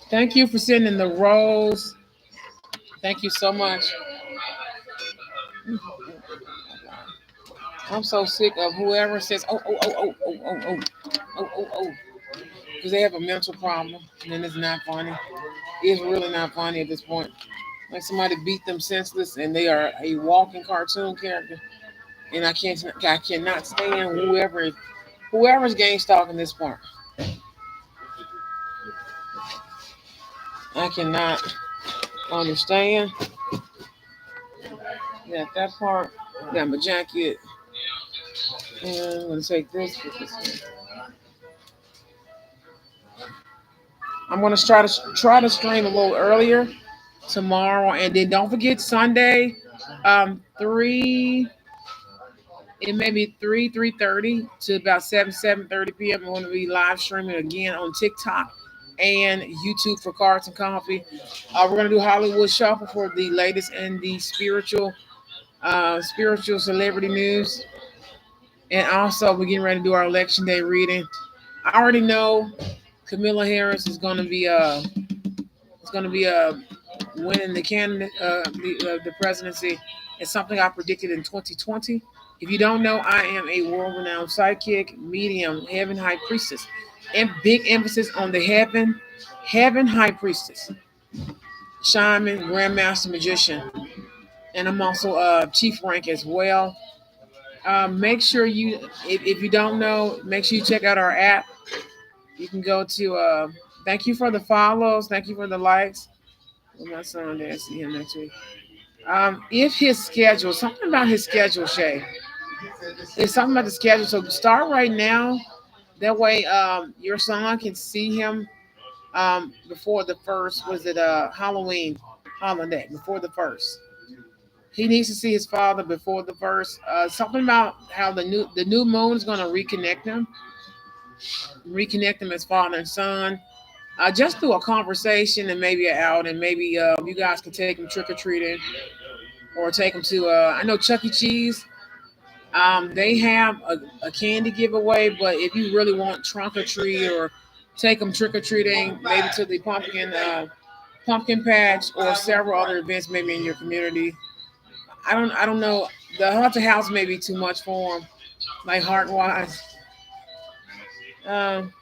Thank you for sending the rose. Thank you so much. I'm so sick of whoever says, oh, oh, oh, oh, oh, oh, oh, oh, oh, oh, because they have a mental problem. And then it's not funny. It's really not funny at this point. Like somebody beat them senseless and they are a walking cartoon character. And I cannot stand whoever's game stalking this part. I cannot understand. Yeah, that part. Got my jacket. And I'm gonna take this. Put this in. I'm gonna try to stream a little earlier tomorrow, and then don't forget Sunday, 3. It may be 3:30 to about 7:30 p.m. I'm going to be live streaming again on TikTok and YouTube for Cards and Coffee. We're going to do Hollywood Shuffle for the latest in the spiritual celebrity news, and also we're getting ready to do our election day reading. I already know Camilla Harris is going to be winning the candidate the presidency. It's something I predicted in 2020. If you don't know, I am a world-renowned psychic, medium, heaven high priestess, and big emphasis on the heaven high priestess, shaman, grandmaster magician, and I'm also chief rank as well. Make sure if you don't know, make sure you check out our app. You can go to. Thank you for the follows. Thank you for the likes. With my son there, see him next week. If his schedule, something about his schedule, Shay. It's something about the schedule. So start right now. That way, your son can see him before the first. Was it Halloween holiday before the first? He needs to see his father before the first. Something about how the new moon is going to reconnect him as father and son. Just through a conversation and maybe an out, and maybe you guys can take him trick or treating or take him to. I know Chuck E. Cheese. They have a candy giveaway, but if you really want trunk or treat or take them trick or treating, maybe to the pumpkin patch or several other events, maybe in your community. I don't know. The haunted house may be too much for them, like heart wise. Um,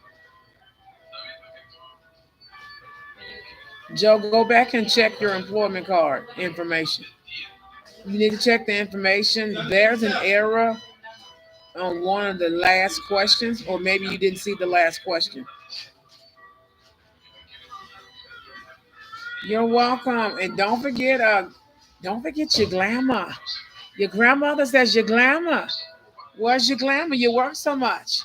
Joe, go back and check your employment card information. You need to check the information. There's an error on one of the last questions, or maybe you didn't see the last question. You're welcome, and don't forget your glamour. Your grandmother says your glamour. Where's your glamour? You work so much.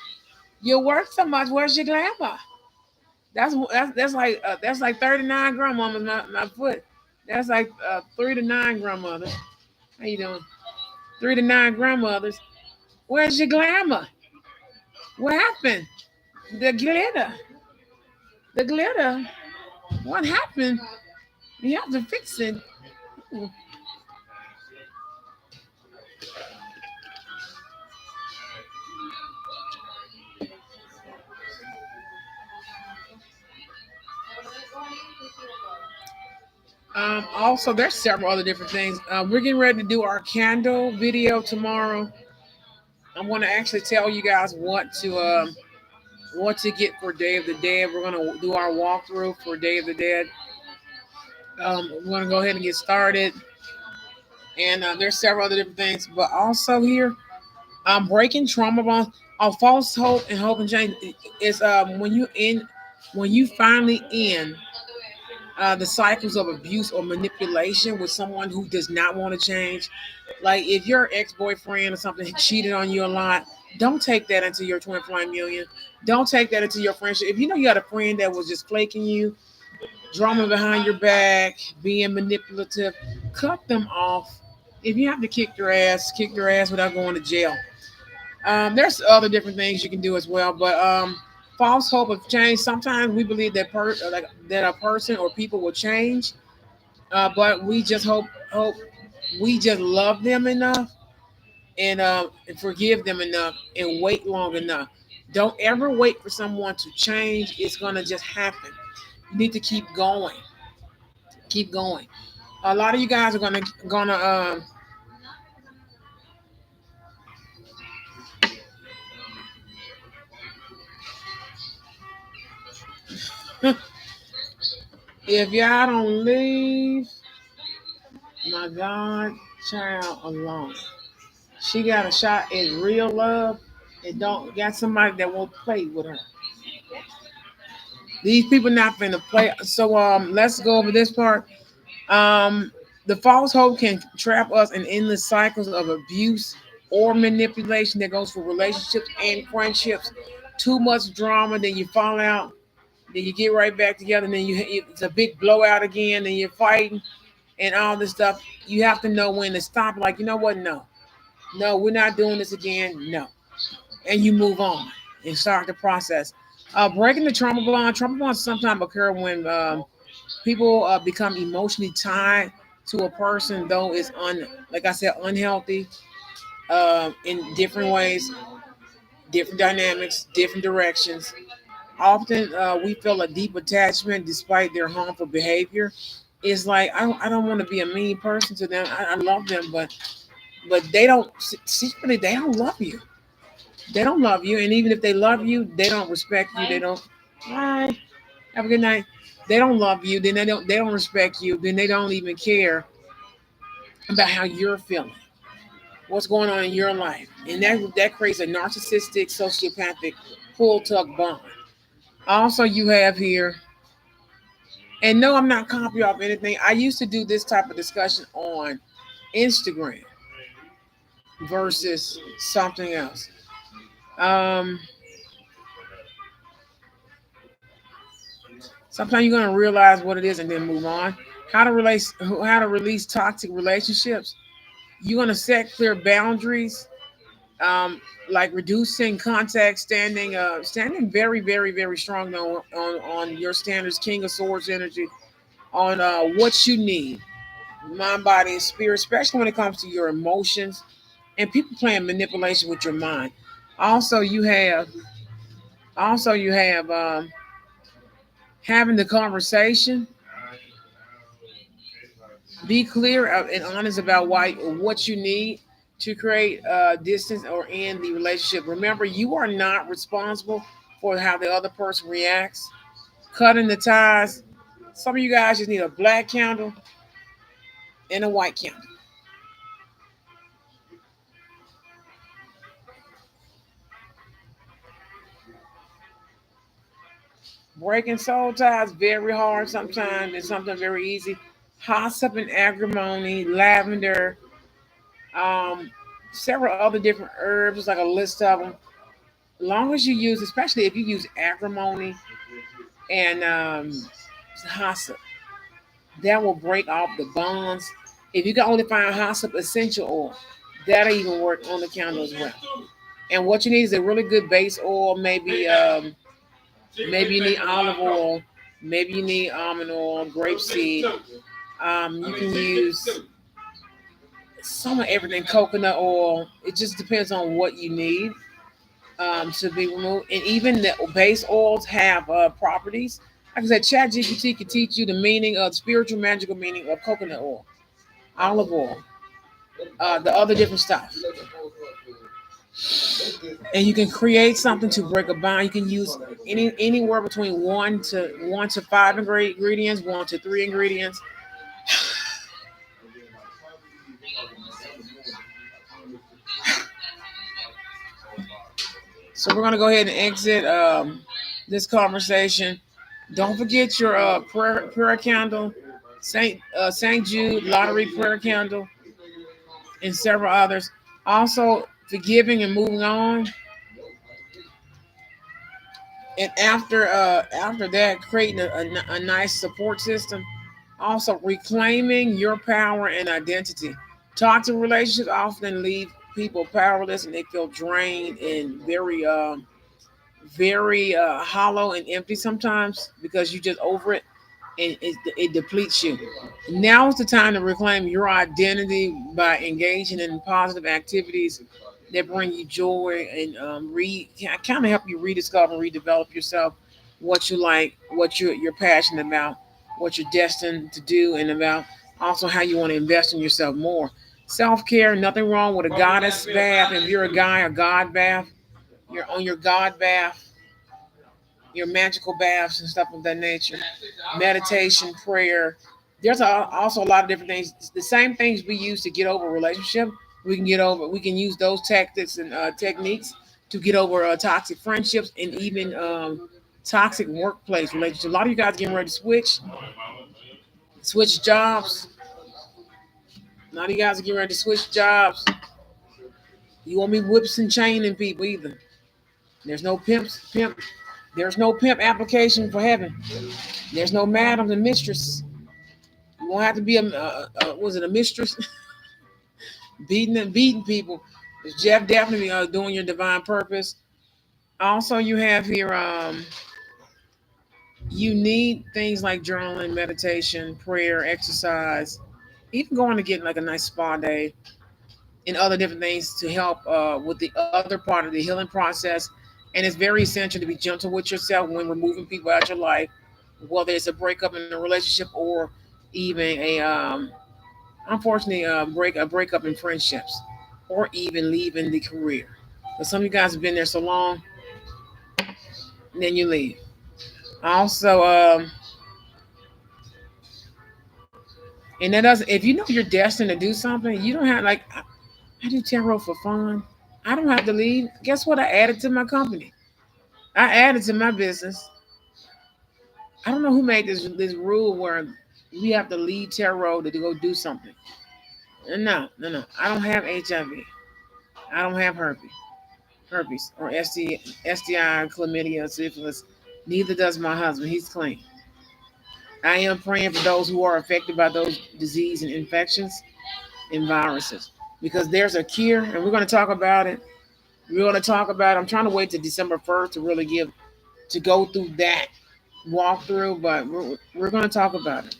You work so much. Where's your glamour? That's like 39 grandmamas. My foot. That's like 3 to 9 grandmothers. How you doing? 3 to 9 grandmothers. Where's your glamour? What happened? The glitter. The glitter. What happened? You have to fix it. Also, there's several other different things. We're getting ready to do our candle video tomorrow. I'm going to actually tell you guys what to get for Day of the Dead. We're going to do our walkthrough for Day of the Dead. We're going to go ahead and get started. And there's several other different things, but also here, breaking trauma bonds. False hope and hope and change is when you finally end the cycles of abuse or manipulation with someone who does not want to change. Like if your ex boyfriend or something cheated on you a lot, don't take that into your twin flame union. Don't take that into your friendship. If you know you had a friend that was just flaking you, drama behind your back, being manipulative, cut them off. If you have to kick their ass without going to jail. There's other different things you can do as well, but false hope of change. Sometimes we believe that like that a person or people will change, but we just hope we just love them enough and forgive them enough and wait long enough. Don't ever wait for someone to change. It's gonna just happen. You need to keep going. Keep going. A lot of you guys are if y'all don't leave my God child alone. She got a shot at real love and don't got somebody that won't play with her. These people not finna play. So let's go over this part. Um the false hope can trap us in endless cycles of abuse or manipulation that goes for relationships and friendships. Too much drama, then you fall out, then you get right back together, and then it's a big blowout again, and you're fighting and all this stuff. You have to know when to stop. Like, you know what? No, no, we're not doing this again. No, and you move on and start the process. Breaking the trauma bond. Trauma bonds sometimes occur when people become emotionally tied to a person, though it's like I said, unhealthy in different ways, different dynamics, different directions. Often we feel a deep attachment despite their harmful behavior. It's like I don't want to be a mean person to them. I love them, but they don't secretly they don't love you. They don't love you, and even if they love you, they don't respect you. They don't. Bye. Have a good night. They don't love you. Then they don't respect you. Then they don't even care about how you're feeling, what's going on in your life, and that creates a narcissistic, sociopathic pull tug bond. Also, you have here, and no, I'm not copy off anything. I used to do this type of discussion on Instagram versus something else. Um, Sometimes you're gonna realize what it is and then move on. How to release toxic relationships. You're gonna set clear boundaries, like reducing contact, standing very, very, very strong on your standards, King of Swords energy, on what you need, mind, body, and spirit, especially when it comes to your emotions and people playing manipulation with your mind. Also, you have having the conversation. Be clear and honest about why what you need to create distance or end the relationship. Remember, you are not responsible for how the other person reacts. Cutting the ties. Some of you guys just need a black candle and a white candle. Breaking soul ties very hard sometimes and something very easy. Hyssop and agrimony, lavender, um, several other different herbs, like a list of them. As long as you use, especially if you use agrimony and hyssop, that will break off the bonds. If you can only find hyssop essential oil, that'll even work on the candle as well. And what you need is a really good base oil. Maybe you need olive oil. Maybe you need almond oil, grapeseed. You can use some of everything, coconut oil. It just depends on what you need to be removed. And even the base oils have properties. Like I said, ChatGPT can teach you the meaning of spiritual, magical meaning of coconut oil, olive oil, the other different stuff. And you can create something to break a bond. You can use anywhere between one to five ingredients, one to three ingredients. So we're gonna go ahead and exit this conversation. Don't forget your prayer candle, Saint Jude lottery prayer candle, and several others. Also, forgiving and moving on. And after that, creating a nice support system. Also, reclaiming your power and identity. Toxic relationships often leave people powerless and they feel drained and very hollow and empty sometimes because you just over it and it depletes you. Now is the time to reclaim your identity by engaging in positive activities that bring you joy and kind of help you rediscover and redevelop yourself, what you like, what you're passionate about, what you're destined to do, and about also how you want to invest in yourself more. Self care, nothing wrong with a goddess bath. If you're a guy, a god bath, you're on your god bath, your magical baths and stuff of that nature, meditation, prayer. There's also a lot of different things. The same things we use to get over a relationship, we can get over. We can use those tactics and techniques to get over toxic friendships and even toxic workplace relationships. A lot of you guys getting ready to switch jobs. A lot of you guys are getting ready to switch jobs. You won't be whips and chaining people either. There's no pimp. There's no pimp application for heaven. There's no madam and mistress. You won't have to be was it a mistress beating people. It's Jeff definitely doing your divine purpose. Also, you have here you need things like journaling, meditation, prayer, exercise, even going to get like a nice spa day and other different things to help with the other part of the healing process. And it's very essential to be gentle with yourself when removing people out your life, whether it's a breakup in a relationship or even unfortunately, a breakup in friendships, or even leaving the career. But some of you guys have been there so long, and then you leave. Also, and that doesn't. If you know you're destined to do something, you don't have like I do tarot for fun. I don't have to leave. Guess what? I added to my company. I added to my business. I don't know who made this rule where we have to leave tarot to go do something. No, no, no. I don't have HIV. I don't have herpes or STI, chlamydia, syphilis. Neither does my husband. He's clean. I am praying for those who are affected by those disease and infections and viruses because there's a cure, and we're going to talk about it. We're going to talk about. I'm trying to wait to December 1st to really go through that walkthrough, but we're going to talk about it.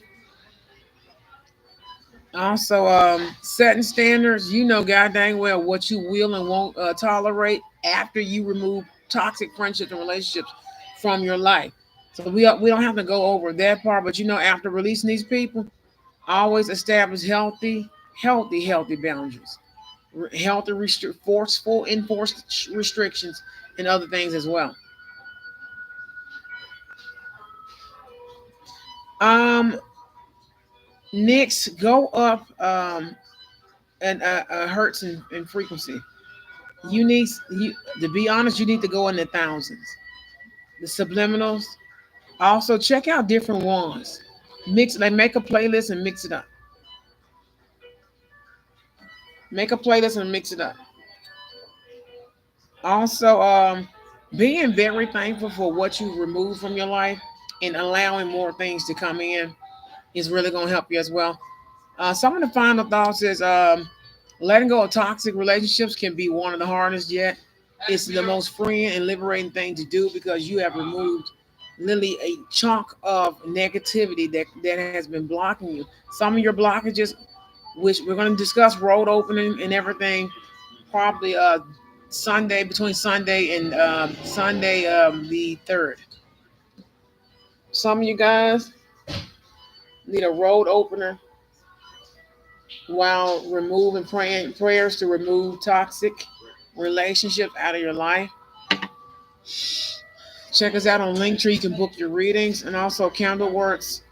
Also, setting standards. You know, god dang well what you will and won't tolerate after you remove toxic friendships and relationships from your life. So we don't have to go over that part, but you know, after releasing these people, always establish healthy boundaries, healthy forceful enforced restrictions, and other things as well. Um, Next, go up and hertz and frequency. You to be honest, you need to go in the thousands. The subliminals. Also, check out different ones. Mix like make a playlist and mix it up. Make a playlist and mix it up. Also, being very thankful for what you removed from your life and allowing more things to come in is really going to help you as well. Some of the final thoughts is letting go of toxic relationships can be one of the hardest yet. It's the most freeing and liberating thing to do because you have removed literally a chunk of negativity that has been blocking you. Some of your blockages, which we're going to discuss road opening and everything, probably Sunday between Sunday and Sunday the 3rd. Some of you guys need a road opener while removing prayers to remove toxic relationships out of your life. Check us out on Linktree. You can book your readings and also Candleworks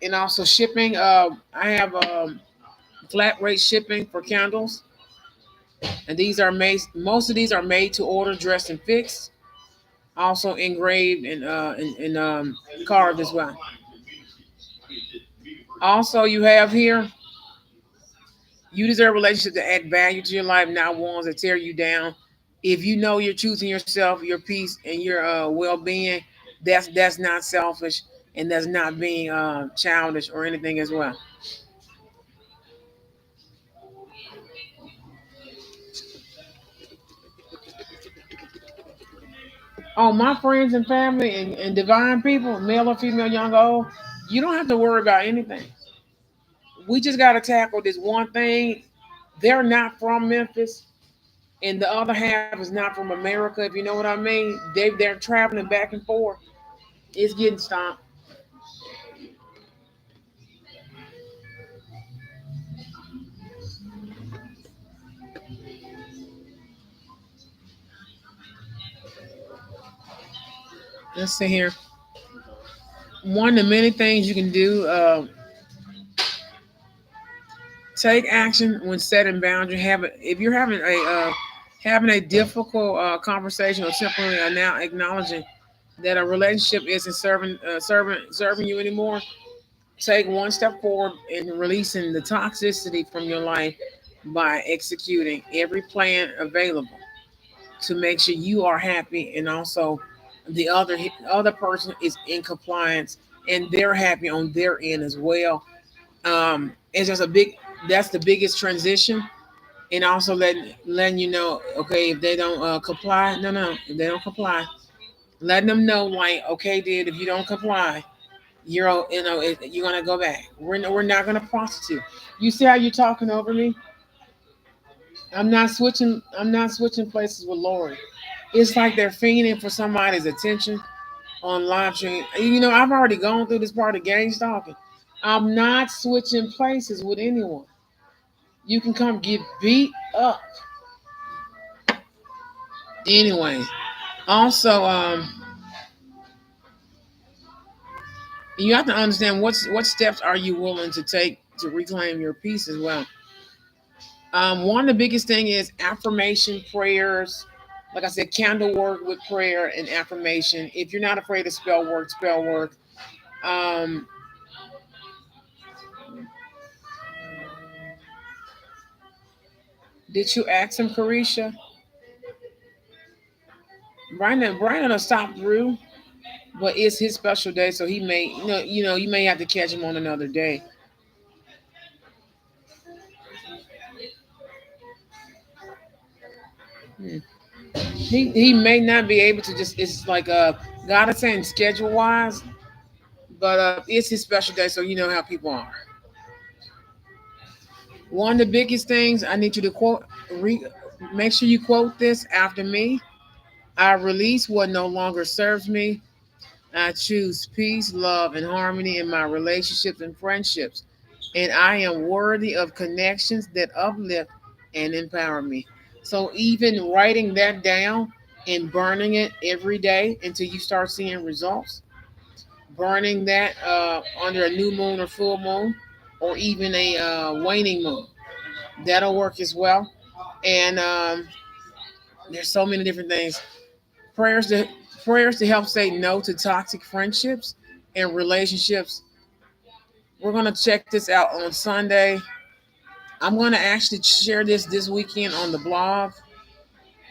and also shipping. I have flat rate shipping for candles, and these are made. Most of these are made to order, dressed and fixed. Also engraved and carved as well. Also, you have here you deserve relationships that add value to your life, not ones that tear you down. If you know you're choosing yourself, your peace, and your well-being, that's not selfish, and that's not being childish or anything as well. Oh, my friends and family and divine people, male or female, young or old, you don't have to worry about anything. We just got to tackle this one thing. They're not from Memphis, and the other half is not from America. If you know what I mean, they're traveling back and forth. It's getting stopped. Let's see here. One of the many things you can do: take action when setting boundaries. If you're having a difficult conversation, or simply now acknowledging that a relationship isn't serving you anymore, take one step forward in releasing the toxicity from your life by executing every plan available to make sure you are happy, and also the other person is in compliance and they're happy on their end as well. It's just a big That's the biggest transition. And also letting you know, okay, if they don't comply, no, if they don't comply, letting them know, like, okay, dude, if you don't comply, you're gonna go back. We're not gonna prostitute. You see how you're talking over me? I'm not switching places with Lori. It's like they're fiending for somebody's attention on live stream. I've already gone through this part of gang stalking. I'm not switching places with anyone. You can come get beat up anyway. Also, you have to understand what steps are you willing to take to reclaim your peace as well. One of the biggest thing is affirmation prayers. Like I said, candle work with prayer and affirmation. If you're not afraid to spell work, spell work. Um, did you ask him, Carisha? Brandon will stop through, but it's his special day, so he may, you may have to catch him on another day. Hmm. He may not be able to just. It's like God is saying schedule wise, but it's his special day, so you know how people are. One of the biggest things I need you to make sure you quote this after me. I release what no longer serves me. I choose peace, love, and harmony in my relationships and friendships. And I am worthy of connections that uplift and empower me. So, even writing that down and burning it every day until you start seeing results, burning that under a new moon or full moon, or even a waning moon, that'll work as well. And there's so many different things. Prayers to prayers to help say no to toxic friendships and relationships. We're gonna check this out on Sunday. I'm gonna actually share this weekend on the blog.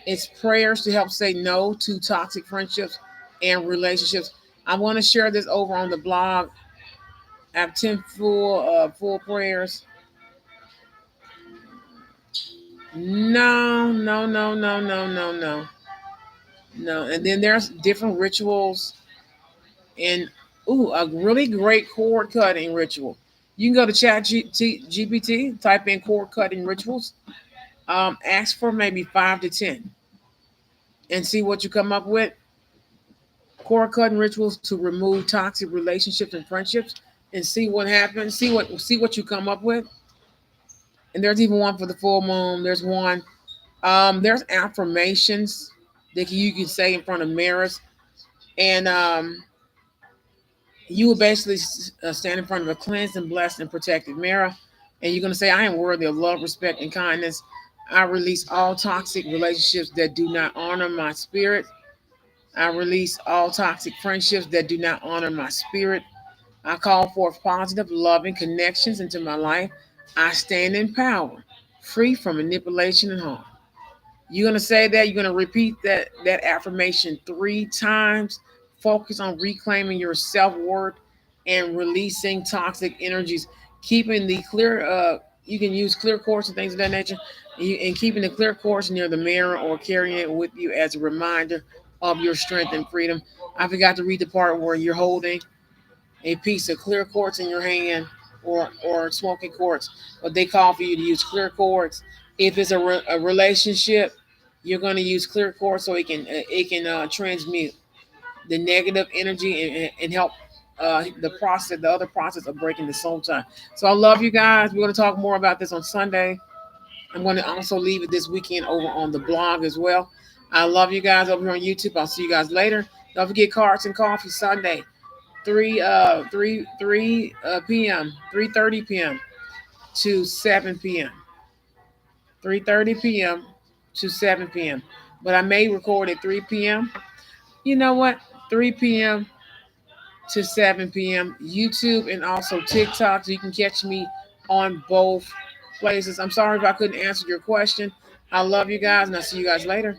It's prayers to help say no to toxic friendships and relationships. I'm gonna share this over on the blog. I have 10 full prayers. No, no, no, no, no, no, no, no. And then there's different rituals and a really great cord cutting ritual. You can go to GPT, type in cord cutting rituals, ask for maybe 5 to 10, and see what you come up with. Cord cutting rituals to remove toxic relationships and friendships, and see what happens. See what you come up with. And there's even one for the full moon. There's one. There's affirmations that you can say in front of mirrors, and you will basically stand in front of a cleansed and blessed and protected mirror, and you're going to say, I am worthy of love, respect, and kindness. I release all toxic relationships that do not honor my spirit. I release all toxic friendships that do not honor my spirit. I call forth positive, loving connections into my life. I stand in power, free from manipulation and harm. You're going to say that. You're going to repeat that affirmation 3 times. Focus on reclaiming your self worth and releasing toxic energies, keeping the clear. You can use clear quartz and things of that nature, and keeping the clear quartz near the mirror or carrying it with you as a reminder of your strength and freedom. I forgot to read the part where you're holding a piece of clear quartz in your hand or smoky quartz, but they call for you to use clear quartz. If it's a relationship, you're going to use clear quartz so it can transmute the negative energy and help the other process of breaking the soul tie. So I love you guys. We're going to talk more about this on Sunday. I'm going to also leave it this weekend over on the blog as well. I love you guys over here on YouTube. I'll see you guys later. Don't forget Cards and Coffee Sunday, 3 p.m. 3:30 p.m. to 7 p.m. 3:30 p.m. to 7 p.m. But I may record at 3 p.m. You know what? 3 p.m. to 7 p.m. YouTube and also TikTok. So you can catch me on both places. I'm sorry if I couldn't answer your question. I love you guys and I'll see you guys later.